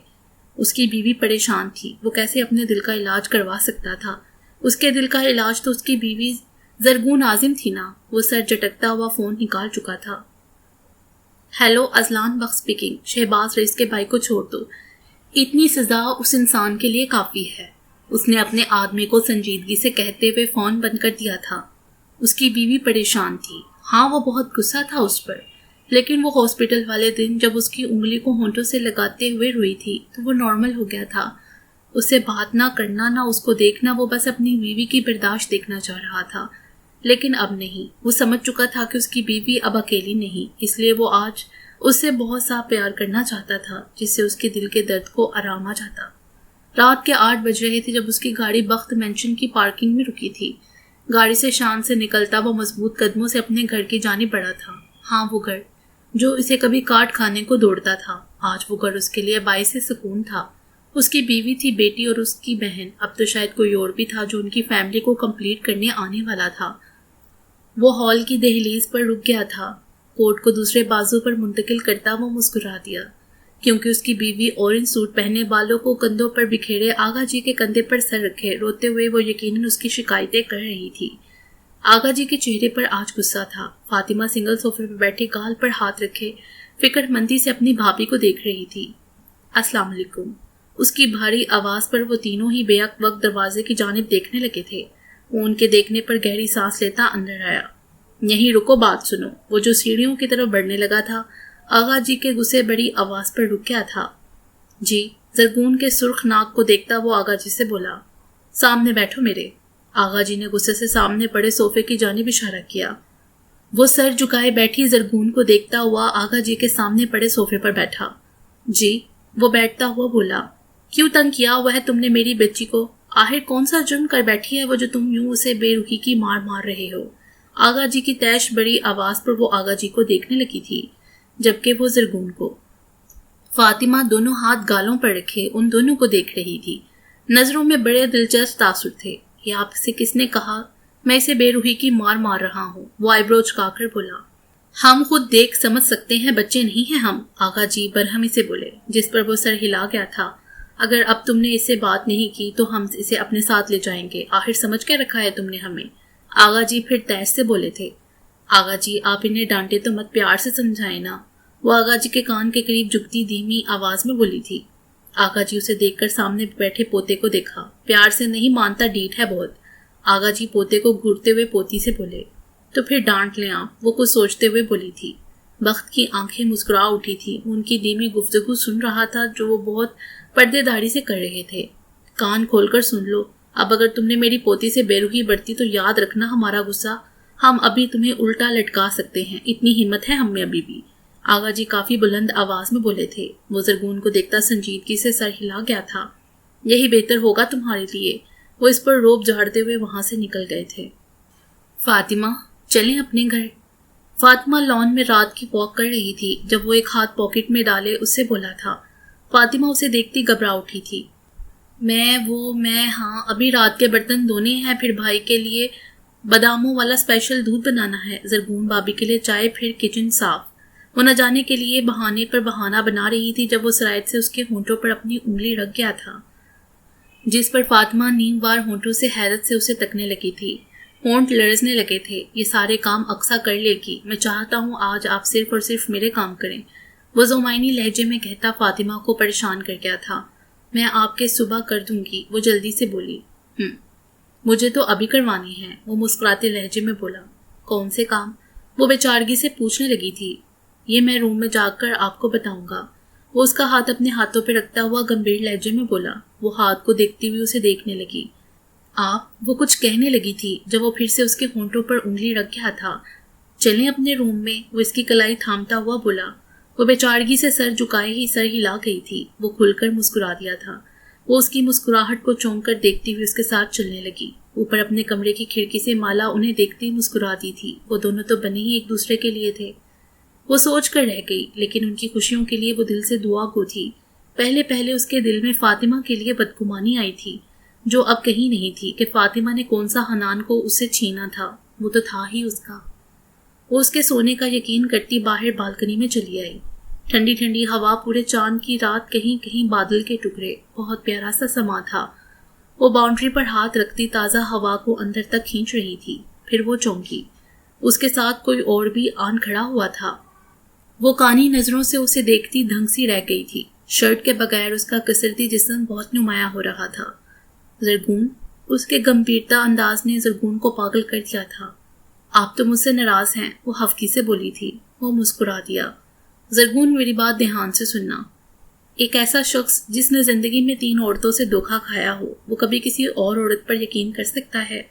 اس کی بیوی پریشان تھی، وہ کیسے اپنے دل کا علاج کروا سکتا تھا؟ اس کے دل کا علاج تو اس کی بیوی زرگون عازم تھی نا. وہ سر جھٹکتا ہوا فون نکال چکا تھا. ہیلو، اذلان بخت سپیکنگ. شہباز رئیس کے بھائی کو چھوڑ دو، اتنی سزا اس انسان کے لیے کافی ہے. اس نے اپنے آدمی کو سنجیدگی سے کہتے ہوئے فون بند کر دیا تھا. اس کی بیوی پریشان تھی. ہاں، وہ بہت غصہ تھا اس پر، لیکن وہ ہاسپٹل والے دن جب اس کی انگلی کو ہونٹوں سے لگاتے ہوئے روئی تھی تو وہ نارمل ہو گیا تھا. اسے بات نہ کرنا، نہ اس کو دیکھنا، وہ بس اپنی بیوی کی برداشت دیکھنا چاہ رہا تھا. لیکن اب نہیں. وہ سمجھ چکا تھا کہ اس کی بیوی اب اکیلی نہیں، اس لیے وہ آج اس سے بہت سا پیار کرنا چاہتا تھا، جس سے اس کے دل کے درد کو آرام آ جاتا. رات کے 8 بج رہے تھے جب اس کی گاڑی بخت مینشن کی پارکنگ میں رکی تھی. گاڑی سے شان سے نکلتا وہ مضبوط قدموں سے اپنے گھر کی جانب بڑھا تھا. ہاں، وہ گھر جو اسے کبھی کاٹ کھانے کو دوڑتا تھا، آج وہ گھر اس کے لیے باعث سکون تھا. اس کی بیوی تھی، بیٹی اور اس کی بہن. اب تو شاید کوئی اور بھی تھا جو ان کی فیملی کو کمپلیٹ کرنے آنے والا تھا. وہ ہال کی دہلیز پر رک گیا تھا. کوٹ کو دوسرے بازو پر منتقل کرتا وہ مسکرا دیا، کیونکہ اس کی بیوی اورنج سوٹ پہنے، بالوں کو کندھوں پر بکھیرے، آغا جی کے کندھے پر سر رکھے روتے ہوئے وہ یقیناً اس کی شکایتیں کر رہی تھی. آغا جی کے چہرے پر آج غصہ تھا. فاطمہ سنگل صوفے پر بیٹھی گال پر ہاتھ رکھے فکر مندی سے اپنی بھابھی کو دیکھ رہی تھی. السلام علیکم. اس کی بھاری آواز پر وہ تینوں ہی بیک وقت دروازے کی جانب دیکھنے لگے تھے. وہ ان کے دیکھنے پر گہری سانس لیتا اندر آیا. یہیں رکو، بات سنو. وہ جو سیڑھیوں کی طرف بڑھنے لگا تھا، آغا جی کے غصے بڑی آواز پر رک گیا تھا. جی. زرگون کے سرخ ناک کو دیکھتا وہ آغا جی سے بولا. سامنے بیٹھو میرے. آغا جی نے غصے سے سامنے پڑے صوفے کی جانب اشارہ کیا. وہ سر جھکائے بیٹھی زرگون کو دیکھتا ہوا آغا جی کے سامنے پڑے صوفے پر بیٹھا. جی. وہ بیٹھتا ہوا بولا. کیوں تنگ کیا ہوا ہے تم نے میری بچی کو؟ آخر کون سا جرم کر بیٹھی ہے وہ جو تم یوں اسے بے رخی کی مار رہے ہو؟ آغا جی کی تیش بڑی آواز پر وہ آغا جی کو دیکھنے لگی تھی، جبکہ وہ زرگون کو. فاطمہ دونوں ہاتھ گالوں پر رکھے ان دونوں کو دیکھ رہی تھی. نظروں میں بڑے دلچسپ تاثر تھے. یہ آپ سے کس نے کہا میں اسے بے روحی کی مار رہا ہوں؟ وہ آئی برو چکا کر بولا. ہم خود دیکھ سمجھ سکتے ہیں، بچے نہیں ہیں ہم. آغا جی برہمی سے بولے، جس پر وہ سر ہلا گیا تھا. اگر اب تم نے اس سے بات نہیں کی تو ہم اسے اپنے ساتھ لے جائیں گے. آخر سمجھ کے رکھا ہے تم نے ہمیں. آغا جی پھر تیز سے بولے تھے. آغا جی آپ انہیں ڈانٹے تو مت، پیار سے سمجھائیں نا. وہ آغا جی کے کان کے قریب جھکتی دھیمی آواز میں بولی تھی. آغا جی اسے دیکھ کر سامنے بیٹھے پوتے کو دیکھا. پیار سے نہیں مانتا، ڈیٹ ہے بہت. آغا جی پوتے کو گھورتے ہوئے پوتی سے بولے. تو پھر ڈانٹ لیں آپ. وہ کچھ سوچتے ہوئے بولی تھی. بخت کی آنکھیں مسکرا اٹھی تھی. ان کی دھیمی گفتگو سن رہا تھا جو وہ بہت پردے داری سے کر رہے تھے. کان کھول کر سن لو. اب اگر تم نے میری پوتی سے بے رخی برتی تو یاد رکھنا ہمارا غصہ ہم ابھی تمہیں الٹا لٹکا سکتے ہیں. اتنی ہمت ہے ہم میں ابھی بھی. آغا جی کافی بلند آواز میں بولے تھے. وہ زرگون کو دیکھتا سنجیدگی سے سر ہلا گیا تھا. یہی بہتر ہوگا تمہارے لیے. وہ اس پر روب جھاڑتے ہوئے وہاں سے نکل گئے تھے. فاطمہ چلیں اپنے گھر. فاطمہ لان میں رات کی واک کر رہی تھی. جب وہ ایک ہاتھ پاکٹ میں ڈالے اس سے بولا تھا. فاطمہ اسے دیکھتی گھبرا اٹھی تھی. میں ہاں ابھی رات کے برتن دھونے ہیں، پھر بھائی کے لیے باداموں والا اسپیشل دودھ بنانا ہے، زرگون بابی کے لیے چائے، پھر کچن صاف. وہ نہ جانے کے لیے بہانے پر بہانہ بنا رہی تھی جب وہ سرائت سے اس کے ہونٹوں پر اپنی انگلی رکھ گیا تھا، جس پر فاطمہ نیم وار ہونٹوں سے حیرت سے اسے تکنے لگی تھی. ہونٹ لرزنے لگے تھے. یہ سارے کام اقصا کر لے گی. میں چاہتا ہوں آج آپ صرف اور صرف میرے کام کریں. وہ زمائنی لہجے میں کہتا فاطمہ کو پریشان کر گیا تھا. میں آپ کے صبح کر دوں گی. وہ جلدی سے بولی. مجھے تو ابھی کروانے ہیں، وہ مسکراتے لہجے میں بولا۔ کون سے کام؟ وہ بیچارگی سے پوچھنے لگی تھی۔ یہ میں روم میں جا کر آپ کو بتاؤں گا، وہ اس کا ہاتھ اپنے ہاتھوں پہ رکھتا ہوا گمبھیر لہجے میں بولا۔ وہ ہاتھ کو دیکھتی ہوئی اسے دیکھنے لگی۔ آپ، وہ کچھ کہنے لگی تھی جب وہ پھر سے اس کے ہونٹوں پر انگلی رکھ گیا تھا۔ چلیں اپنے روم میں، وہ اس کی کلائی تھامتا ہوا بولا۔ وہ بیچارگی سے سر جھکائے ہی سر ہلا گئی تھی۔ وہ کھل کر مسکرا دیا تھا۔ وہ اس کی مسکراہٹ کو چونک کر دیکھتی ہوئی اس کے ساتھ چلنے لگی۔ اوپر اپنے کمرے کی کھڑکی سے مالا انہیں دیکھتے ہی مسکراتی تھی۔ وہ دونوں تو بنے ہی ایک دوسرے کے لیے تھے۔ وہ سوچ کر رہ گئی، لیکن ان کی خوشیوں کے لیے وہ دل سے دعا گو تھی۔ پہلے اس کے دل میں فاطمہ کے لیے بدگمانی آئی تھی، جو اب کہیں نہیں تھی کہ فاطمہ نے کون سا حنان کو اس سے چھینا تھا، وہ تو تھا ہی اس کا۔ وہ اس کے سونے کا یقین کرتی باہر بالکنی میں چلی آئی۔ ٹھنڈی ٹھنڈی ہوا، پورے چاند کی رات، کہیں کہیں بادل کے ٹکڑے، بہت پیارا سا سما تھا۔ وہ باؤنڈری پر ہاتھ رکھتی تازہ ہوا کو اندر تک کھینچ رہی تھی۔ پھر وہ چونکی۔ اس کے ساتھ کوئی اور بھی آن کھڑا ہوا تھا۔ وہ کانی نظروں سے اسے دیکھتی دھنگ سی رہ گئی تھی۔ شرٹ کے بغیر اس کا کسرتی جسم بہت نمایاں ہو رہا تھا۔ زرگون، اس کے گمبھیرتا انداز نے زرگون کو پاگل کر دیا تھا۔ آپ تو مجھ سے ناراض ہیں، وہ ہفکی سے بولی تھی۔ وہ مسکرا دیا۔ زرگون، میری بات دھیان سے سننا۔ ایک ایسا شخص جس نے زندگی میں 3 عورتوں سے دھوکا کھایا ہو، وہ کبھی کسی اور عورت پر یقین کر سکتا ہے؟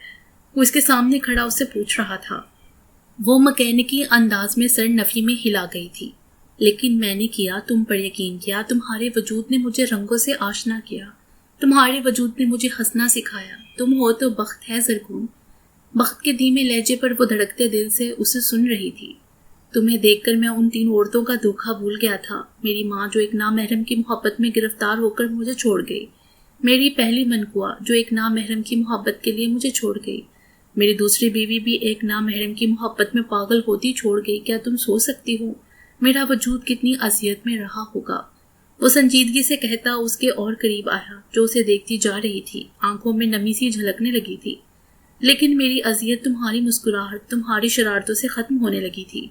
وہ اس کے سامنے کھڑا اس سے پوچھ رہا تھا۔ وہ مکینکی انداز میں سر نفی میں ہلا گئی تھی۔ لیکن میں نے کیا، تم پر یقین کیا، تمہارے وجود نے مجھے رنگوں سے آشنا کیا، تمہارے وجود نے مجھے ہنسنا سکھایا۔ تم ہو تو بخت ہے زرگون۔ بخت کے دھیمے لہجے پر وہ دھڑکتے دل سے اسے سن رہی تھی۔ تمہیں دیکھ کر میں ان 3 عورتوں کا دھوکا بھول گیا تھا۔ میری ماں جو ایک نامحرم کی محبت میں گرفتار ہو کر مجھے چھوڑ گئی، میری پہلی منقوا جو ایک نامحرم کی محبت کے لیے مجھے چھوڑ گئی، میری دوسری بیوی بھی ایک نامحرم کی محبت میں پاگل ہوتی چھوڑ گئی۔ کیا تم سوچ سکتی ہو میرا وجود کتنی اذیت میں رہا ہوگا؟ وہ سنجیدگی سے کہتا اس کے اور قریب آیا، جو اسے دیکھتی جا رہی تھی۔ آنکھوں میں نمی سی جھلکنے لگی تھی۔ لیکن میری اذیت تمہاری مسکراہٹ، تمہاری شرارتوں سے ختم ہونے لگی تھی۔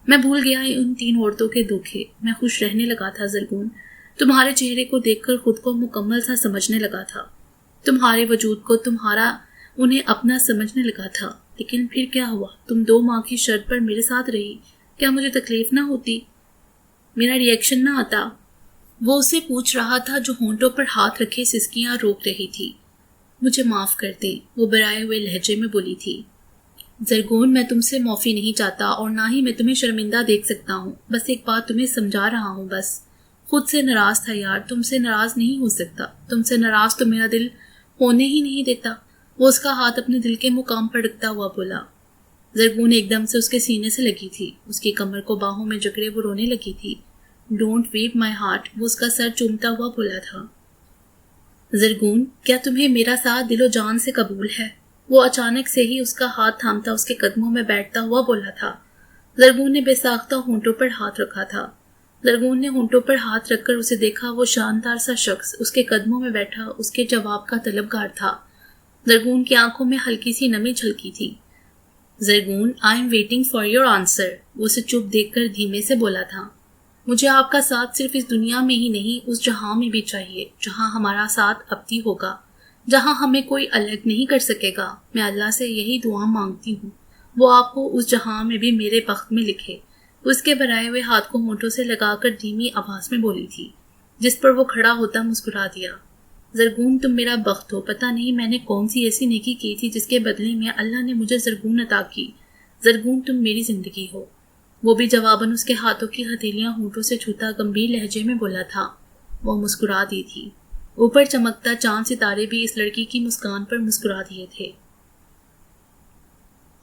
میں بھول گیا ان 3 عورتوں کے دھوکے، میں خوش رہنے لگا تھا زرگون۔ تمہارے چہرے کو دیکھ کر خود کو مکمل سا سمجھنے لگا تھا، تمہارے وجود کو تمہارا انہیں اپنا سمجھنے لگا تھا۔ لیکن پھر کیا ہوا؟ تم 2 ماہ کی شرط پر میرے ساتھ رہی، کیا مجھے تکلیف نہ ہوتی؟ میرا ری ایکشن نہ آتا؟ وہ اسے پوچھ رہا تھا جو ہونٹوں پر ہاتھ رکھے سسکیاں روک رہی تھی۔ مجھے معاف کر دیں، وہ برائے ہوئے لہجے میں بولی تھی۔ زرگون، میں تم سے معافی نہیں چاہتا اور نہ ہی میں تمہیں شرمندہ دیکھ سکتا ہوں۔ بس ایک بات تمہیں سمجھا رہا ہوں، بس خود سے ناراض تھا یار، تم سے ناراض نہیں ہو سکتا۔ تم سے ناراض تو میرا دل ہونے ہی نہیں دیتا۔ وہ اس کا ہاتھ اپنے دل کے مقام پر رکھتا ہوا بولا۔ زرگون ایک دم سے اس کے سینے سے لگی تھی، اس کی کمر کو باہوں میں جکڑے وہ رونے لگی تھی۔ ڈونٹ ویپ مائی ہارٹ، وہ اس کا سر چومتا ہوا بولا تھا۔ زرگون، کیا تمہیں میرا ساتھ دل و جان سے قبول ہے؟ وہ اچانک سے ہی اس کا ہاتھ تھامتا اس کے قدموں میں بیٹھتا ہوا بولا تھا۔ زرگون نے بے ساختہ ہونٹوں پر ہاتھ رکھا تھا۔ زرگون نے ہونٹوں پر ہاتھ رکھ کر اسے دیکھا۔ وہ شاندار سا شخص اس کے قدموں میں بیٹھا اس کے جواب کا طلبگار تھا۔ زرگون کی آنکھوں میں ہلکی سی نمی جھلکی تھی۔ Zargon, I am waiting for your answer, وہ اسے چپ دیکھ کر دھیمے سے بولا تھا۔ مجھے آپ کا ساتھ صرف اس دنیا میں ہی نہیں، اس جہاں میں بھی چاہیے جہاں ہمارا ساتھ ابدی ہوگا، جہاں ہمیں کوئی الگ نہیں کر سکے گا۔ میں اللہ سے یہی دعا مانگتی ہوں، وہ آپ کو اس جہاں میں بھی میرے بخت میں لکھے۔ اس کے برائے ہوئے ہاتھ کو ہونٹوں سے لگا کر دھیمی آواز میں بولی تھی، جس پر وہ کھڑا ہوتا مسکرا دیا۔ زرگون، تم میرا بخت ہو، پتہ نہیں میں نے کون سی ایسی نیکی کی تھی جس کے بدلے میں اللہ نے مجھے زرگون عطا کی۔ زرگون، تم میری زندگی ہو۔ وہ بھی جواباً اس کے ہاتھوں کی ہتھیلیاں ہونٹوں سے چھوتا گمبھیر لہجے میں بولا تھا۔ وہ مسکرا دی تھی۔ اوپر چمکتا چاند ستارے بھی اس لڑکی کی مسکان پر مسکرا دیے تھے۔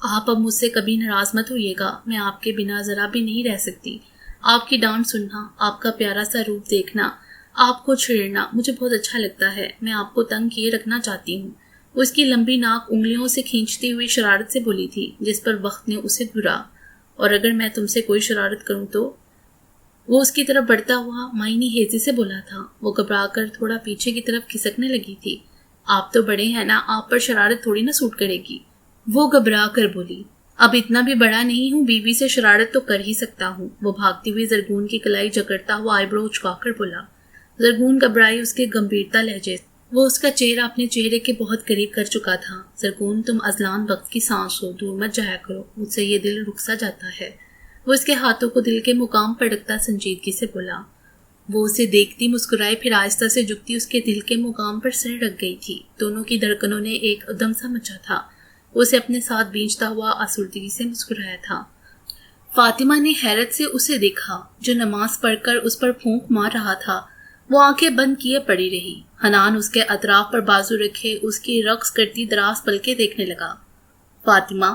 آپ اب مجھ سے کبھی ناراض مت ہوئیے گا، میں آپ کے بنا ذرا بھی نہیں رہ سکتی۔ آپ کی ڈانٹ سننا، آپ کا پیارا سا روپ دیکھنا، آپ کو چھیڑنا مجھے بہت اچھا لگتا ہے۔ میں آپ کو تنگ کیے رکھنا چاہتی ہوں۔ وہ اس کی لمبی ناک انگلیوں سے کھینچتی ہوئی شرارت سے بولی تھی، جس پر وقت نے اسے گھرا۔ اور اگر میں تم سے کوئی شرارت کروں تو؟ وہ اس کی طرف بڑھتا ہوا معنی ہیزی سے بولا تھا۔ وہ گھبرا کر تھوڑا پیچھے کی طرف کھسکنے لگی تھی۔ آپ تو بڑے ہیں نا، آپ پر شرارت تھوڑی نہ سوٹ کرے گی، وہ گھبرا کر بولی۔ اب اتنا بھی بڑا نہیں ہوں، بیوی سے شرارت تو کر ہی سکتا ہوں۔ وہ بھاگتی ہوئی زرگون کی کلائی جکڑتا ہوا آئی برو اچکا کر بولا۔ زرگون گھبرائی اس کے گمبھیرتا لہجے۔ وہ اس کا چہرہ اپنے چہرے کے بہت قریب کر چکا تھا۔ زرگون تم ازلان وقت کی سانس ہو، دور مت جایا کرو، مجھ سے یہ دل رک سا جاتا ہے۔ وہ اس کے ہاتھوں کو دل کے مقام پر رکھتا سنجیدگی سے بولا۔ وہ اسے دیکھتی مسکرائے، پھر آہستہ سے جھکتی اس کے دل کے مقام پر سر رکھ گئی تھی۔ دونوں کی دھڑکنوں نے ایک ادم سا مچا تھا۔ وہ اسے اپنے ساتھ بھینچتا ہوا آسودگی سے مسکرایا تھا۔ فاطمہ نے حیرت سے اسے دیکھا جو نماز پڑھ کر اس پر پھونک مار رہا تھا۔ وہ آنکھیں بند کیے پڑی رہی۔ حنان اس کے اطراف پر بازو رکھے اس کی رقص کرتی دراز پلکیں دیکھنے لگا۔ فاطمہ،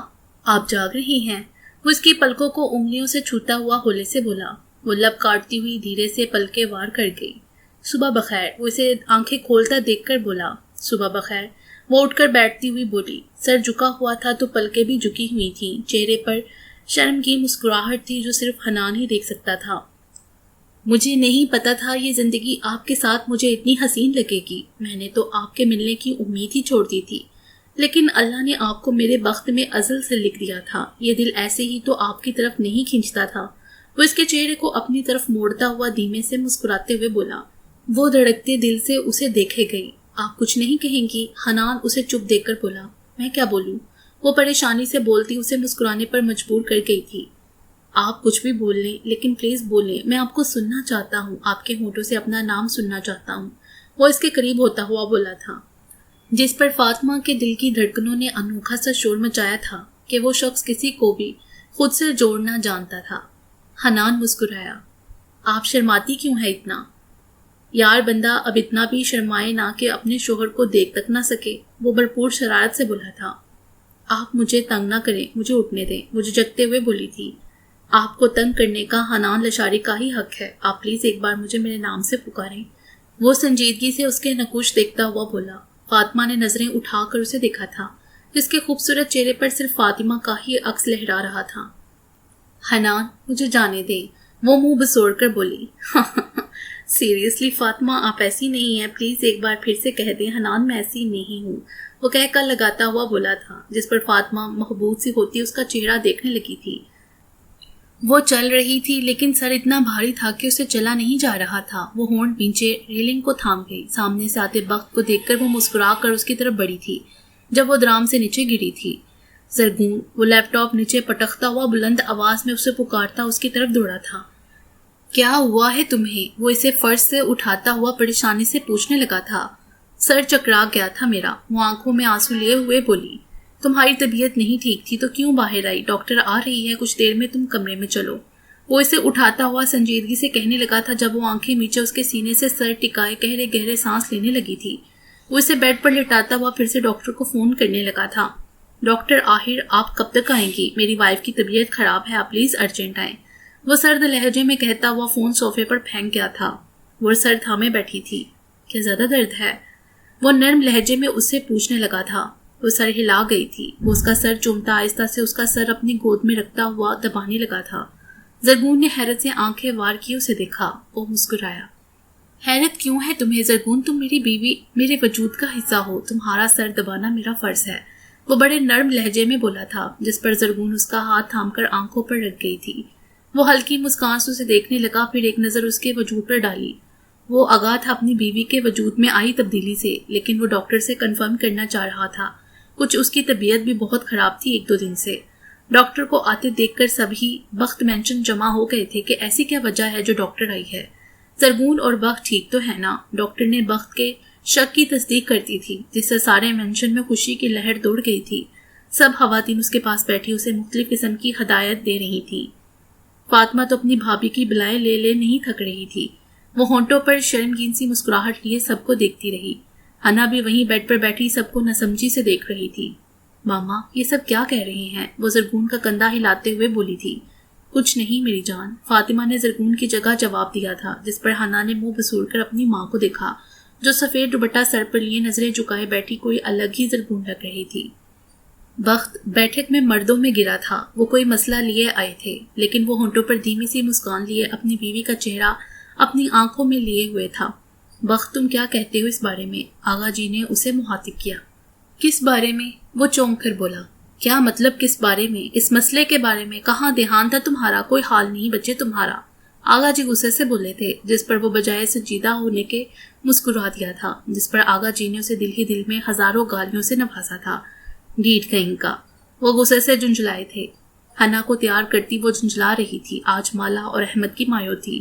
آپ جاگ رہی ہیں؟ وہ اس کی پلکوں کو انگلیوں سے چھوتا ہوا ہولے سے بولا۔ وہ لب کاٹتی ہوئی دھیرے سے پلکیں وار کر گئی۔ صبح بخیر، وہ اسے آنکھیں کھولتا دیکھ کر بولا۔ صبح بخیر، وہ اٹھ کر بیٹھتی ہوئی بولی۔ سر جھکا ہوا تھا تو پلکیں بھی جھکی ہوئی تھیں۔ چہرے پر شرم کی مسکراہٹ تھی جو صرف حنان ہی دیکھ سکتا تھا۔ مجھے نہیں پتا تھا یہ زندگی آپ کے ساتھ مجھے اتنی حسین لگے گی۔ میں نے تو آپ کے ملنے کی امید ہی چھوڑ دی تھی، لیکن اللہ نے آپ کو میرے بخت میں ازل سے لکھ دیا تھا۔ یہ دل ایسے ہی تو آپ کی طرف نہیں کھینچتا تھا۔ وہ اس کے چہرے کو اپنی طرف موڑتا ہوا دھیمے سے مسکراتے ہوئے بولا۔ وہ دھڑکتے دل سے اسے دیکھے گئی۔ آپ کچھ نہیں کہیں گی؟ حنان اسے چپ دیکھ کر بولا۔ میں کیا بولوں؟ وہ پریشانی سے بولتی اسے مسکرانے پر مجبور کر گئی تھی۔ آپ کچھ بھی بول لیں، لیکن پلیز بولیں، میں آپ کو سننا چاہتا ہوں، آپ کے ہونٹوں سے اپنا نام سننا چاہتا ہوں۔ وہ اس کے قریب ہوتا ہوا بولا تھا، جس پر فاطمہ کے دل کی دھڑکنوں نے انوکھا سا شور مچایا تھا کہ وہ شخص کسی کو بھی خود سے جوڑنا جانتا تھا۔ حنان مسکرایا۔ آپ شرماتی کیوں ہے اتنا؟ یار بندہ اب اتنا بھی شرمائے نہ کہ اپنے شوہر کو دیکھ تک نہ سکے، وہ بھرپور شرارت سے بولا تھا۔ آپ مجھے تنگ نہ کریں، مجھے اٹھنے دیں، مجھے جگتے ہوئے بولی تھی۔ آپ کو تنگ کرنے کا حنان لشاری کا ہی حق ہے، آپ پلیز ایک بار مجھے میرے نام سے پکاریں۔ وہ سنجیدگی سے اس کے نقوش دیکھتا ہوا بولا۔ فاطمہ نے نظریں اٹھا کر اسے دیکھا تھا، جس کے خوبصورت چہرے پر صرف فاطمہ کا ہی عکس لہرا رہا تھا۔ حنان، مجھے جانے دیں، وہ منہ بسوڑ کر بولی۔ سیریسلی فاطمہ، آپ ایسی نہیں ہیں، پلیز ایک بار پھر سے کہہ دیں۔ حنان، میں ایسی نہیں ہوں، وہ کہہ کر لگاتا ہوا بولا تھا، جس پر فاطمہ محبوب سی ہوتی اس کا چہرہ دیکھنے لگی تھی۔ وہ چل رہی تھی لیکن سر اتنا بھاری تھا کہ اسے چلا نہیں جا رہا تھا۔ وہ ہونٹ پیچھے ریلنگ کو تھام گئی۔ سامنے سے آتے بخت کو دیکھ کر وہ مسکرا کر اس کی طرف بڑھی تھی جب وہ درام سے نیچے گری تھی۔ زرگون، وہ لیپ ٹاپ نیچے پٹکتا ہوا بلند آواز میں اسے پکارتا اس کی طرف دوڑا تھا۔ کیا ہوا ہے تمہیں؟ وہ اسے فرش سے اٹھاتا ہوا پریشانی سے پوچھنے لگا تھا۔ سر چکرا گیا تھا میرا، وہ آنکھوں میں آنسو لیے ہوئے بولی۔ تمہاری طبیعت نہیں ٹھیک تھی تو کیوں باہر آئی؟ ڈاکٹر آ رہی ہے کچھ دیر میں، تم کمرے میں چلو۔ وہ اسے اٹھاتا ہوا سنجیدگی سے کہنے لگا تھا جب وہ آنکھیں نیچے اس کے سینے سے سر ٹکائے گہرے گہرے سانس لینے لگی تھی۔ وہ اسے بیڈ پر لٹاتا ہوا پھر سے ڈاکٹر کو فون کرنے لگا تھا۔ ڈاکٹر آہر، آپ کب تک آئیں گی؟ میری وائف کی طبیعت خراب ہے، آپ پلیز ارجنٹ آئیں۔ وہ سرد لہجے میں کہتا ہوا فون صوفے پر پھینک گیا تھا۔ وہ سر تھامے بیٹھی تھی۔ کیا زیادہ درد ہے؟ وہ نرم لہجے میں اس سے پوچھنے لگا تھا۔ وہ سر ہلا گئی تھی۔ وہ اس کا سر چومتا آہستہ سے اس کا سر اپنی گود میں رکھتا ہوا دبانے لگا تھا۔ زرگون نے حیرت سے آنکھیں وار کی اسے دیکھا۔ وہ مسکرایا۔ حیرت کیوں ہے تمہیں زرگون؟ تم میری بیوی، میرے وجود کا حصہ ہو، تمہارا سر دبانا میرا فرض ہے، وہ بڑے نرم لہجے میں بولا تھا، جس پر زرگون اس کا ہاتھ تھام کر آنکھوں پر رکھ گئی تھی۔ وہ ہلکی مسکان سے اسے دیکھنے لگا، پھر ایک نظر اس کے وجود پر ڈالی۔ وہ آگاہ تھا اپنی بیوی کے وجود میں آئی تبدیلی سے، لیکن وہ ڈاکٹر سے کنفرم کرنا چاہ رہا تھا۔ کچھ اس کی طبیعت بھی بہت خراب تھی 1-2 دن سے۔ ڈاکٹر کو آتے دیکھ کر سبھی بخت مینشن جمع ہو گئے تھے کہ ایسی کیا وجہ ہے جو ڈاکٹر آئی ہے۔ زرگون اور بخت ٹھیک تو ہے نا؟ ڈاکٹر نے بخت کے شک کی تصدیق کرتی تھی، جس سے سارے مینشن میں خوشی کی لہر دوڑ گئی تھی۔ سب خواتین اس کے پاس بیٹھی اسے مختلف قسم کی ہدایت دے رہی تھی۔ فاطمہ تو اپنی بھابھی کی بلائیں لے نہیں تھک رہی تھی۔ وہ ہونٹوں پر شرمگین سی مسکراہٹ لیے سب کو دیکھتی رہی۔ حنا بھی وہیں بیڈ پر بیٹھی سب کو ناسمجھی سے دیکھ رہی تھی۔ ماما، یہ سب کیا کہہ رہے ہیں؟ وہ زرگون کا کندھا ہلاتے ہوئے بولی تھی۔ کچھ نہیں میری جان، فاطمہ نے زرگون کی جگہ جواب دیا تھا، جس پر حنا نے منہ بسوڑ کر اپنی ماں کو دیکھا، جو سفید دوپٹہ سر پر لیے نظریں جھکائے بیٹھی کوئی الگ ہی زرگون لگ رہی تھی۔ بخت بیٹھک میں مردوں میں گرا تھا۔ وہ کوئی مسئلہ لیے آئے تھے، لیکن وہ ہونٹوں پر دھیمی سی مسکان لیے اپنی بیوی کا چہرہ اپنی آنکھوں میں لیے ہوئے تھا۔ بخت، تم کیا کہتے ہو اس بارے میں؟ آغا جی نے اسے مخاطب کیا۔ کس بارے میں؟ وہ چونک کر بولا۔ کیا مطلب کس بارے میں؟ اس مسئلے کے بارے میں۔ کہاں دھیان تھا تمہارا؟ کوئی حال نہیں بچے تمہارا۔ آغا جی غصے سے بولے تھے، جس پر وہ بجائے سنجیدہ ہونے کے مسکرا دیا تھا، جس پر آغا جی نے اسے دل ہی دل میں ہزاروں گالیوں سے نوازا تھا۔ ڈھیٹ کہیں کا۔ وہ غصے سے جھنجھلائے تھے۔ حنا کو تیار کرتی وہ جھنجھلا رہی تھی۔ آج مالا اور احمد کی مایو تھی۔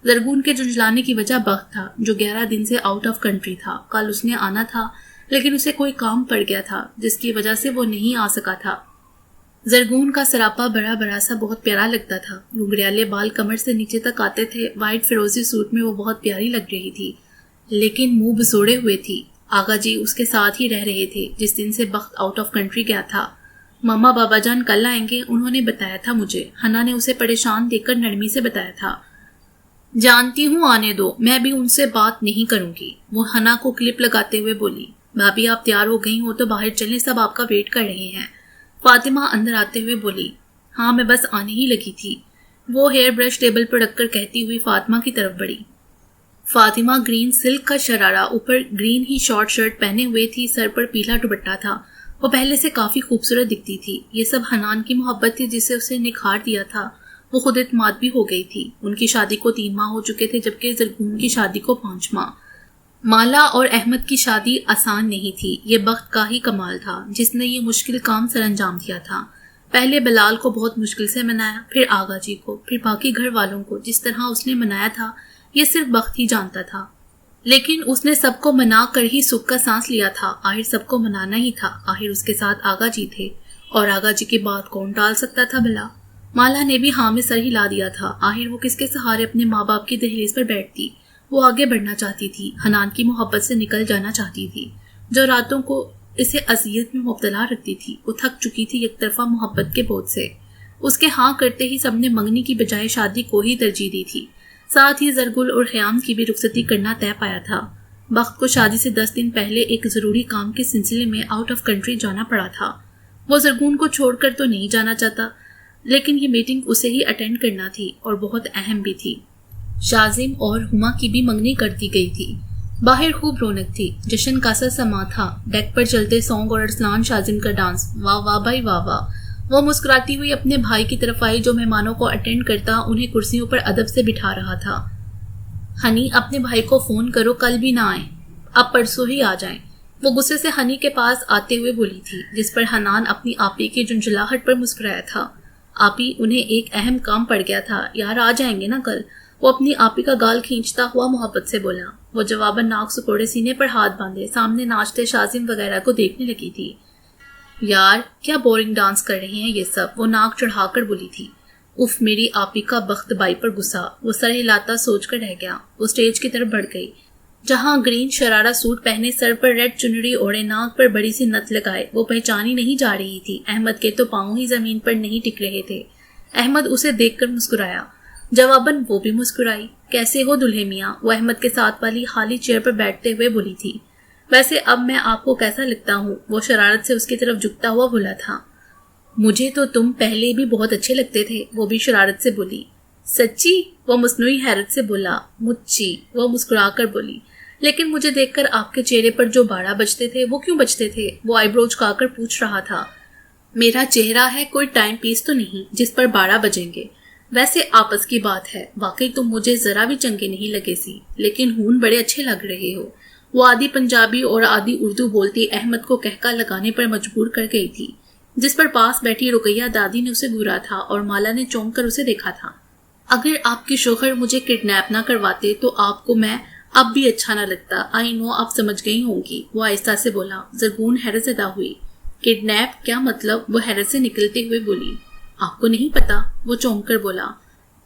زرگون کے جھنجھلانے کی وجہ بخت تھا، جو 11 دن سے آؤٹ آف کنٹری تھا۔ کل اس نے آنا تھا، لیکن اسے کوئی کام پڑ گیا تھا، جس کی وجہ سے وہ نہیں آ سکا تھا۔ زرگون کا سراپا بڑا بڑا سا بہت پیارا لگتا تھا۔ گھگریالے بال کمر سے نیچے تک آتے تھے۔ وائٹ فیروزی سوٹ میں وہ بہت پیاری لگ رہی تھی، لیکن منہ بسوڑے ہوئے تھی۔ آغا جی اس کے ساتھ ہی رہ رہے تھے جس دن سے بخت آؤٹ آف کنٹری گیا تھا۔ ماما بابا جان کل آئیں گے، انہوں نے بتایا تھا مجھے۔ حنا نے اسے پریشان دیکھ کر نرمی سے بتایا تھا۔ جانتی ہوں، آنے دو، میں بھی ان سے بات نہیں کروں گی، وہ حنا کو کلپ لگاتے ہوئے بولی۔ بھابھی آپ تیار ہو گئی ہو تو باہر چلیں، سب آپ کا ویٹ کر رہے ہیں، فاطمہ اندر آتے ہوئے بولی۔ ہاں میں بس آنے ہی لگی تھی، وہ ہیئر برش ٹیبل پر رکھ کر کہتی ہوئی فاطمہ کی طرف بڑھی۔ فاطمہ گرین سلک کا شرارہ، اوپر گرین ہی شارٹ شرٹ پہنے ہوئے تھی، سر پر پیلا دوپٹہ تھا۔ وہ پہلے سے کافی خوبصورت دکھتی تھی۔ یہ سب حنان کی محبت تھی جسے اسے نکھار دیا تھا۔ وہ خود اعتماد بھی ہو گئی تھی۔ ان کی شادی کو 3 ماہ ہو چکے تھے، جبکہ زرگون کی شادی کو 5 ماہ۔ مالا اور احمد کی شادی آسان نہیں تھی، یہ بخت کا ہی کمال تھا جس نے یہ مشکل کام سر انجام دیا تھا۔ پہلے بلال کو بہت مشکل سے منایا، پھر آغا جی کو، پھر باقی گھر والوں کو۔ جس طرح اس نے منایا تھا یہ صرف بخت ہی جانتا تھا، لیکن اس نے سب کو منا کر ہی سکھ کا سانس لیا تھا۔ آخر سب کو منانا ہی تھا، آخر اس کے ساتھ آغا جی تھے، اور آغا جی کی بات کون ٹال سکتا تھا بھلا؟ مالا نے بھی ہاں میں سر ہلا دیا تھا۔ آخر وہ کس کے سہارے اپنے ماں باپ کی دہلیز پر بیٹھتی؟ وہ آگے بڑھنا چاہتی تھی، حنان کی محبت سے نکل جانا چاہتی تھی، جو راتوں کو اسے اذیت میں مبتلا رکھتی تھی۔ وہ تھک چکی تھی یک طرفہ محبت کے بوجھ سے۔ اس کے ہاں کرتے ہی سب نے منگنی کی بجائے شادی کو ہی ترجیح دی تھی۔ ساتھ ہی زرگل اور خیام کی بھی رخصتی کرنا طے پایا تھا۔ بخت کو شادی سے 10 دن پہلے ایک ضروری کام کے سلسلے میں آؤٹ آف کنٹری جانا پڑا تھا۔ وہ زرگون کو چھوڑ کر تو نہیں جانا چاہتا، لیکن یہ میٹنگ اسے ہی اٹینڈ کرنا تھی اور بہت اہم بھی تھی۔ شازم اور ہما کی بھی منگنی کر دی گئی تھی۔ باہر خوب رونق تھی، جشن کا سا سما تھا۔ ڈیک پر چلتے سونگ اور ارسلان شازم کا ڈانس، واہ واہ بھائی واہ واہ۔ وہ مسکراتی ہوئی اپنے بھائی کی طرف آئی جو مہمانوں کو اٹینڈ کرتا انہیں کرسیوں پر ادب سے بٹھا رہا تھا۔ ہنی اپنے بھائی کو فون کرو، کل بھی نہ آئیں، اب پرسوں ہی آ جائیں، وہ غصے سے ہنی کے پاس آتے ہوئے بولی تھی، جس پر حنان اپنی آپی کی جھنجھلاہٹ پر مسکرایا تھا۔ آپی انہیں ایک اہم کام پڑ گیا تھا، یار آ جائیں گے نا کل؟ وہ اپنی آپی کا گال کھینچتا ہوا محبت سے بولا۔ وہ جواباً ناک سکوڑے سینے پر ہاتھ باندھے سامنے ناچتے شازم وغیرہ کو دیکھنے لگی تھی۔ یار کیا بورنگ ڈانس کر رہے ہیں یہ سب، وہ ناک چڑھا کر بولی تھی۔ اف میری آپی کا بخت بائی پر غصہ، وہ سر ہلاتا سوچ کر رہ گیا۔ وہ اسٹیج کی طرف بڑھ گئی، جہاں گرین شرارہ سوٹ پہنے، سر پر ریڈ چنڑی اوڑے، ناک پر بڑی سی نت لگائے وہ پہچانی نہیں جا رہی تھی۔ احمد کے تو پاؤں ہی زمین پر نہیں ٹک رہے تھے۔ احمد اسے دیکھ کر مسکرایا، جواباً وہ بھی مسکرائی۔ کیسے ہو دلہے میاں، وہ احمد کے ساتھ والی خالی چیئر پر بیٹھتے ہوئے بولی تھی۔ ویسے اب میں آپ کو کیسا لگتا ہوں، وہ شرارت سے اس کی طرف جھکتا ہوا بولا تھا۔ مجھے تو تم پہلے بھی بہت اچھے لگتے تھے، وہ بھی شرارت سے بولی۔ سچی، وہ مصنوعی حیرت سے بولا۔ مچی، وہ مسکرا کر بولی۔ لیکن مجھے دیکھ کر آپ کے چہرے پر جو 12 بجتے تھے وہ کیوں بجتے تھے، وہ آئی برو جھکا کر پوچھ رہا تھا۔ میرا چہرہ ہے کوئی ٹائم پیس تو نہیں جس پر 12 بجیں گے، ویسے آپس کی بات ہے، واقعی تم مجھے ذرا بھی چنگے نہیں لگے سی، لیکن ہون بڑے اچھے لگ رہے ہو۔ وہ آدھی پنجابی اور آدھی اردو بولتی احمد کو کہکا لگانے پر مجبور کر گئی تھی، جس پر پاس بیٹھی رقیہ دادی نے اسے گھورا تھا اور مالا نے چونک کر اسے دیکھا تھا۔ اگر آپ کے شوہر مجھے کڈنیپ نہ کرواتے تو آپ کو میں اب بھی اچھا نہ لگتا۔ آئی نو آپ سمجھ گئی ہوں گی، وہ آہستہ سے بولا۔ زرگون حیرت زدہ ہوئی۔ کڈنیپ کیا مطلب، وہ حیرت سے نکلتے ہوئے بولی۔ آپ کو نہیں پتا، وہ چونک کر بولا۔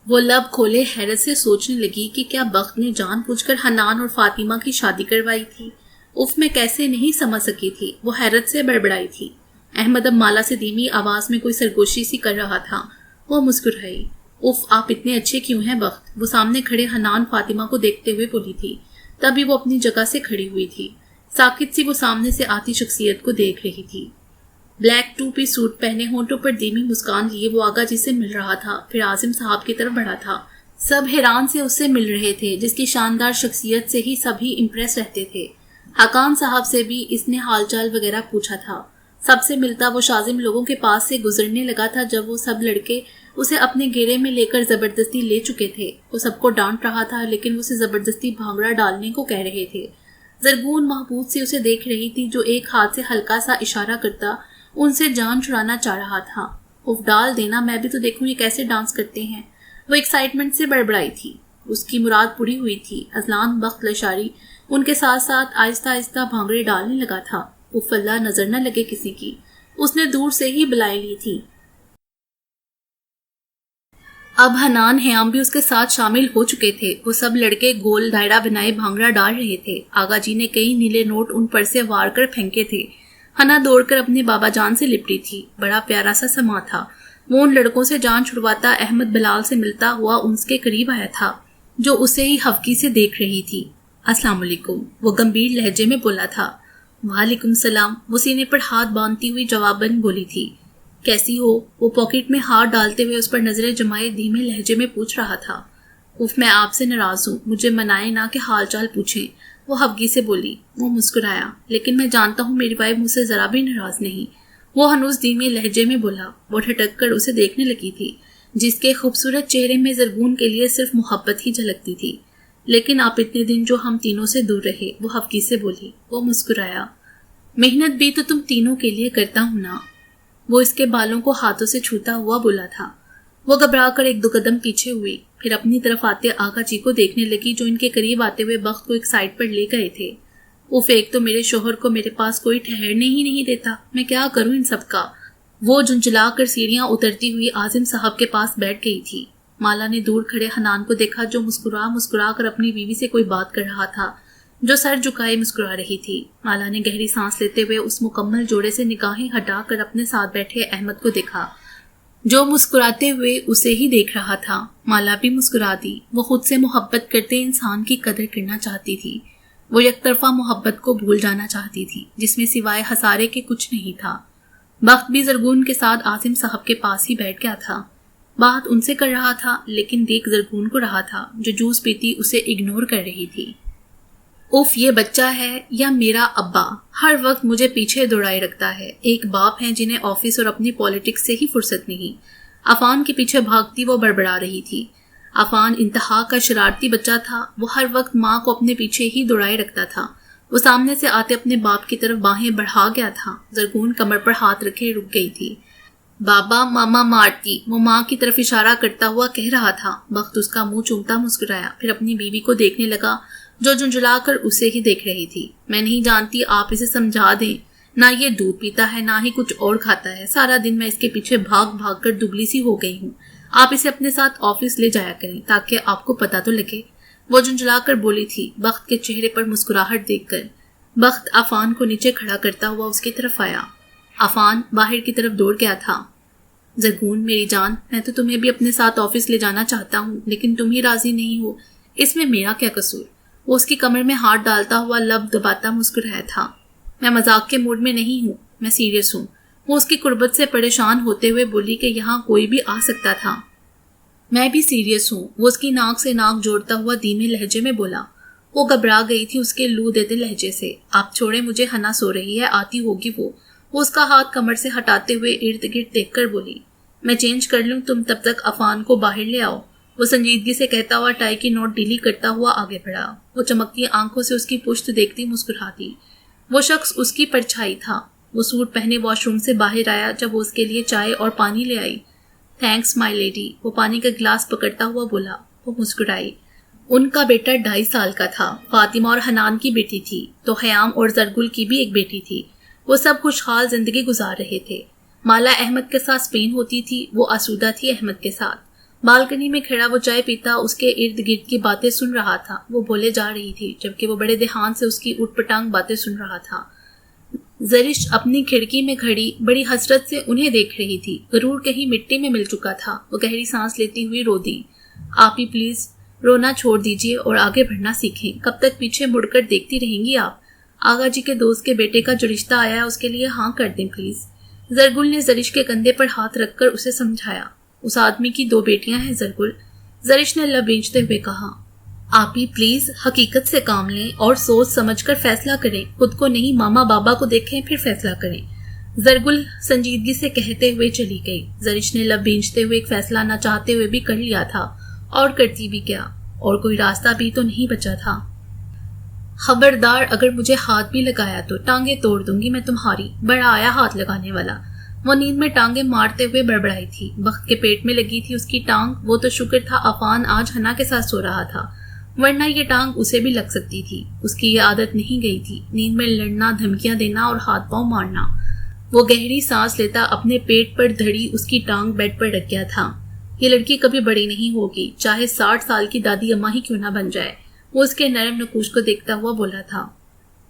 وہ لب کھولے حیرت سے سوچنے لگی کہ کیا بخت نے جان بوجھ کر حنان اور فاطمہ کی شادی کروائی تھی؟ اف میں کیسے نہیں سمجھ سکی تھی، وہ حیرت سے بڑبڑائی تھی۔ احمد اب مالا سے دھیمی آواز میں کوئی سرگوشی سی کر رہا تھا۔ وہ مسکرائی۔ اف آپ اتنے اچھے کیوں ہیں بخت، وہ سامنے کھڑے حنان فاطمہ کو دیکھتے ہوئے بولی تھی۔ تبھی وہ اپنی جگہ سے کھڑی ہوئی تھی، ساکت سی وہ سامنے سے آتی شخصیت کو دیکھ رہی تھی۔ بلیک 2 پیس سوٹ پہنے، ہونٹوں پر دھیمی مسکان لیے وہ آغا جی سے مل رہا تھا، پھر عاظم صاحب کی طرف بڑھا تھا۔ سب حیران سے اس سے مل رہے تھے، جس کی شاندار شخصیت سے ہی سبھی امپریس رہتے تھے۔ حقان صاحب سے بھی اس نے حال چال وغیرہ پوچھا تھا۔ سب سے ملتا وہ شازم لوگوں کے پاس سے گزرنے لگا تھا جب وہ سب لڑکے اسے اپنے گھیرے میں لے کر زبردستی لے چکے تھے۔ وہ سب کو ڈانٹ رہا تھا لیکن اسے زبردستی بھانگڑا ڈالنے کو کہہ رہے تھے۔ زرگون محبوب سے اسے دیکھ رہی تھی جو ایک ہاتھ سے ہلکا سا اشارہ کرتا ان سے جان چھڑانا چاہ رہا تھا۔ اف ڈال دینا، میں بھی تو دیکھوں یہ کیسے ڈانس کرتے ہیں۔ وہ ایکسائٹمنٹ سے بڑبڑائی تھی۔ اس کی مراد پوری ہوئی تھی۔ ازلان بخت لشاری ان کے ساتھ ساتھ آہستہ آہستہ بھانگڑے ڈالنے لگا تھا۔ اف اللہ نظر نہ لگے کسی کی، اس نے دور سے ہی بلائے لی تھی۔ اب حنان حیام بھی اس کے ساتھ شامل ہو چکے تھے۔ وہ سب لڑکے گول دائرہ بنائے بھانگڑا ڈال رہے تھے۔ آغا جی نے کئی نیلے نوٹ ان پر سے وار کر پھینکے تھے۔ حنا دوڑ کر اپنے بابا جان سے لپٹی تھی۔ بڑا پیارا سا سما تھا۔ وہ ان لڑکوں سے جان چھڑواتا احمد بلال سے ملتا ہوا ان کے قریب آیا تھا جو اسے ہی حفکی سے دیکھ رہی تھی۔ السلام علیکم، وہ گمبھیر لہجے میں بولا تھا۔ وعلیکم السلام، وہ سینے پر ہاتھ باندھتی ہوئی جواباً بولی تھی۔ کیسی ہو؟ وہ پاکٹ میں ہاتھ ڈالتے ہوئے اس پر نظریں جمائے دھیمے لہجے میں پوچھ رہا تھا۔ اف میں آپ سے ناراض ہوں، مجھے منائے نہ کہ حال چال پوچھیں، وہ حفگی سے بولی۔ وہ مسکرایا۔ لیکن میں جانتا ہوں میری وائف مجھ سے ذرا بھی ناراض نہیں، وہ ہنوز دھیمے لہجے میں بولا۔ وہ ٹھٹک کر اسے دیکھنے لگی تھی جس کے خوبصورت چہرے میں زرگون کے لیے صرف محبت ہی جھلکتی تھی۔ لیکن آپ اتنے دن جو ہم تینوں سے دور رہے، وہ حفگی سے بولی۔ وہ مسکرایا۔ محنت بھی تو تم تینوں کے لیے کرتا ہوں نا، وہ اس کے بالوں کو ہاتھوں سے چھوتا ہوا بولا تھا۔ وہ گھبرا کر ایک دو قدم پیچھے ہوئی، پھر اپنی طرف آتے آغا جی کو دیکھنے لگی جو ان کے قریب آتے ہوئے بخت کو ایک سائڈ پر لے گئے تھے۔ اف ایک تو میرے شوہر کو میرے پاس کوئی ٹھہرنے ہی نہیں دیتا، میں کیا کروں ان سب کا۔ وہ جھنجھلا کر سیڑھیاں اترتی ہوئی عاظم صاحب کے پاس بیٹھ گئی تھی۔ مالا نے دور کھڑے حنان کو دیکھا جو مسکرا کر اپنی بیوی سے کوئی بات کر رہا تھا جو سر جھکائے مسکرا رہی تھی۔ مالا نے گہری سانس لیتے ہوئے اس مکمل جوڑے سے نگاہیں ہٹا کر اپنے ساتھ بیٹھے احمد کو دیکھا جو مسکراتے ہوئے اسے ہی دیکھ رہا تھا۔ مالا بھی مسکرا دی۔ وہ خود سے محبت کرتے انسان کی قدر کرنا چاہتی تھی۔ وہ یک طرفہ محبت کو بھول جانا چاہتی تھی جس میں سوائے ہسارے کے کچھ نہیں تھا۔ بخت بھی زرگون کے ساتھ عاصم صاحب کے پاس ہی بیٹھ گیا تھا۔ بات ان سے کر رہا تھا لیکن دیکھ زرگون کو رہا تھا جو جوس پیتی اسے اگنور کر رہی تھی۔ اف یہ بچہ ہے یا میرا ابا ہر وقت مجھے پیچھے دوڑائے رکھتا ہے۔ ایک باپ ہیں جنہیں آفس اور اپنی پالیٹکس سے ہی فرصت نہیں۔ عفان کے پیچھے بھاگتی وہ بڑبڑا رہی تھی۔ عفان انتہا کا شرارتی بچہ تھا۔ وہ ہر وقت ماں کو اپنے پیچھے ہی دوڑائے رکھتا تھا۔ وہ سامنے سے آتے اپنے باپ کی طرف باہیں بڑھا گیا تھا۔ زرگون کمر پر ہاتھ رکھے رک گئی تھی۔ بابا ماما مارتی، وہ ماں کی طرف اشارہ کرتا ہوا کہہ رہا تھا۔ بخت اس کا منہ چومتا مسکرایا، پھر اپنی بیوی کو دیکھنے لگا جو جھنجھلا کر اسے ہی دیکھ رہی تھی۔ میں نہیں جانتی، آپ اسے سمجھا دیں، نہ یہ دودھ پیتا ہے نہ ہی کچھ اور کھاتا ہے۔ سارا دن میں اس کے پیچھے بھاگ بھاگ کر دبلی سی ہو گئی ہوں۔ آپ اسے اپنے ساتھ آفس لے جایا کریں تاکہ آپ کو پتہ تو لگے، وہ جھنجھلا کر بولی تھی بخت کے چہرے پر مسکراہٹ دیکھ کر۔ بخت عفان کو نیچے کھڑا کرتا ہوا اس کی طرف آیا۔ عفان باہر کی طرف دوڑ گیا تھا۔ زرگون میری جان، میں تو تمہیں بھی اپنے ساتھ آفس لے جانا چاہتا ہوں لیکن تم ہی راضی نہیں ہو، اس میں میرا کیا قصور؟ وہ اس کی کمر میں ہاتھ ڈالتا ہوا لب دباتا مسکرایا تھا۔ میں مذاق کے موڈ میں نہیں ہوں، میں سیریس ہوں۔ وہ اس کی قربت سے پریشان ہوتے ہوئے بولی کہ یہاں کوئی بھی آ سکتا تھا۔ میں بھی سیریس ہوں، وہ اس کی ناک سے ناک جوڑتا ہوا دھیمے لہجے میں بولا۔ وہ گھبرا گئی تھی اس کے لو دیتے لہجے سے۔ آپ چھوڑے مجھے، حنا سو رہی ہے، آتی ہوگی وہ اس کا ہاتھ کمر سے ہٹاتے ہوئے ارد گرد دیکھ کر بولی۔ میں چینج کر لوں، تم تب تک عفان کو باہر لے آؤ، وہ سنجیدگی سے کہتا ہوا ٹائی کی نوٹ ڈیلی کرتا ہوا آگے بڑھا۔ وہ چمکتی آنکھوں سے اس کی پشت دیکھتی مسکراتی۔ وہ شخص اس کی پرچھائی تھا۔ وہ سوٹ پہنے واش روم سے باہر آیا جب وہ اس کے لیے چائے اور پانی لے آئی۔ تھینکس مائی لیڈی، وہ پانی کا گلاس پکڑتا ہوا بولا۔ وہ مسکرائی۔ ان کا بیٹا 2.5 سال کا تھا۔ فاطمہ اور حنان کی بیٹی تھی تو حیام اور زرگل کی بھی ایک بیٹی تھی۔ وہ سب خوشحال زندگی گزار رہے تھے۔ مالا احمد کے ساتھ اسپین ہوتی تھی، وہ آسودہ تھی احمد کے ساتھ۔ بالکنی میں کھڑا وہ چائے پیتا اس کے ارد گرد کی باتیں سن رہا تھا۔ وہ بولے جا رہی تھی جبکہ وہ بڑے دھیان سے اس کی اٹھ پٹانگ باتیں سن رہا تھا۔ زرش اپنی کھڑکی میں کھڑی بڑی حسرت سے انہیں دیکھ رہی تھی۔ غرور کہیں مٹی میں مل چکا تھا۔ وہ گہری سانس لیتی ہوئی رو دی۔ آپ ہی پلیز رونا چھوڑ دیجیے اور آگے بڑھنا سیکھیں۔ کب تک پیچھے مڑ کر دیکھتی رہیں گی آپ؟ آغا جی کے دوست کے بیٹے کا جو رشتہ آیا ہے اس کے لیے ہاں کر دیں پلیز۔ زرگل نے زرش کے کندھے پر ہاتھ رکھ کر اسے سمجھایا۔ اس آدمی کی 2 بیٹیاں ہیں زرگل، زرش نے لب بینچتے ہوئے کہا۔ آپ ہی پلیز حقیقت سے کام لیں اور سوچ سمجھ کر فیصلہ کریں، خود کو نہیں ماما بابا کو دیکھیں پھر فیصلہ کریں۔ زرگل سنجیدگی سے کہتے ہوئے چلی گئی۔ زرش نے لب بھینچتے ہوئے ایک فیصلہ نہ چاہتے ہوئے بھی کر لیا تھا، اور کرتی بھی کیا، اور کوئی راستہ بھی تو نہیں بچا تھا۔ خبردار، اگر مجھے ہاتھ بھی لگایا تو ٹانگیں توڑ دوں گی میں تمہاری، بڑا آیا ہاتھ لگانے والا۔ وہ نیند میں ٹانگیں مارتے ہوئے بڑبڑائی تھی۔ بخت کے پیٹ میں لگی تھی اس کی ٹانگ، وہ تو شکر تھا عفان آج حنا کے ساتھ سو رہا تھا، ورنہ یہ ٹانگ اسے بھی لگ سکتی تھی۔ اس کی یہ عادت نہیں گئی تھی، نیند میں لڑنا، دھمکیاں دینا اور ہاتھ پاؤں مارنا۔ وہ گہری سانس لیتا اپنے پیٹ پر دھڑی اس کی ٹانگ بیڈ پر رکھ گیا تھا۔ یہ لڑکی کبھی بڑی نہیں ہوگی، چاہے 60 سال کی دادی اماں ہی کیوں نہ بن جائے۔ وہ اس کے نرم نقوش کو دیکھتا ہوا بولا تھا،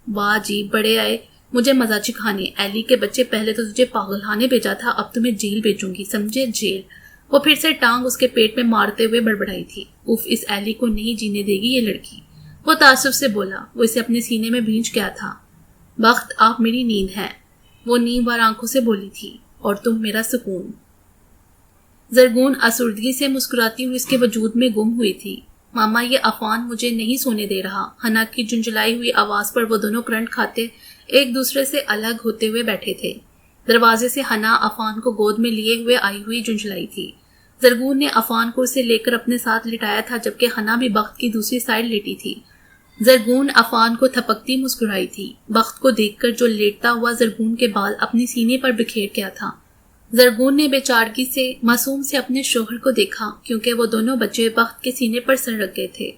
واہ جی، بڑے آئے مجھے مزہ چکھانے۔ ایلی کے بچے، پہلے تو تجھے پاگل خانے بھیجا تھا، اب تمہیں جیل بھیجوں گی، سمجھے، جیل۔ وہ پھر سے ٹانگ اس کے پیٹ میں مارتے ہوئے بڑبڑائی تھی، اف، اس ایلی کو نہیں جینے دے گی یہ لڑکی۔ وہ تعصب سے بولا، وہ اسے اپنے سینے میں بھینچ گیا تھا۔ بخت، آپ میری نیند ہیں، وہ نیم وار آنکھوں سے بولی تھی، اور تم میرا سکون۔ زرگون اسردگی سے مسکراتی ہوئی اس کے وجود میں گم ہوئی تھی۔ ماما، یہ عفان مجھے نہیں سونے دے رہا۔ حنا کی جھنجھلائی ہوئی آواز پر وہ دونوں کرنٹ کھاتے ایک دوسرے سے الگ ہوتے ہوئے بیٹھے تھے۔ دروازے سے حنا عفان کو گود میں لیے ہوئے آئی ہوئی جھنجھلائی تھی۔ زرگون نے عفان کو اسے لے کر اپنے ساتھ لٹایا تھا، جبکہ حنا بھی بخت کی دوسری سائڈ لیٹی تھی۔ زرگون عفان کو تھپکتی مسکرائی تھی، بخت کو دیکھ کر جو لیٹتا ہوا زرگون کے بال اپنی سینے پر بکھیر گیا تھا۔ زرگون نے بے چارگی سے معصوم سے اپنے شوہر کو دیکھا، کیونکہ وہ دونوں بچے بخت کے سینے پر سر رکھ گئے تھے۔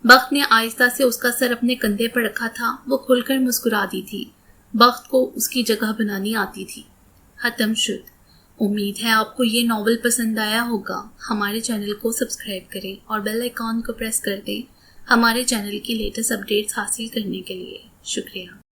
بخت نے آہستہ سے اس کا سر اپنے کندھے پر رکھا تھا، وہ کھل کر مسکرا دی تھی۔ بخت کو اس کی جگہ بنانی آتی تھی۔ ختم شد۔ امید ہے آپ کو یہ ناول پسند آیا ہوگا۔ ہمارے چینل کو سبسکرائب کریں اور بیل آئیکن کو پریس کر دیں ہمارے چینل کی لیٹسٹ اپڈیٹس حاصل کرنے کے لیے۔ شکریہ۔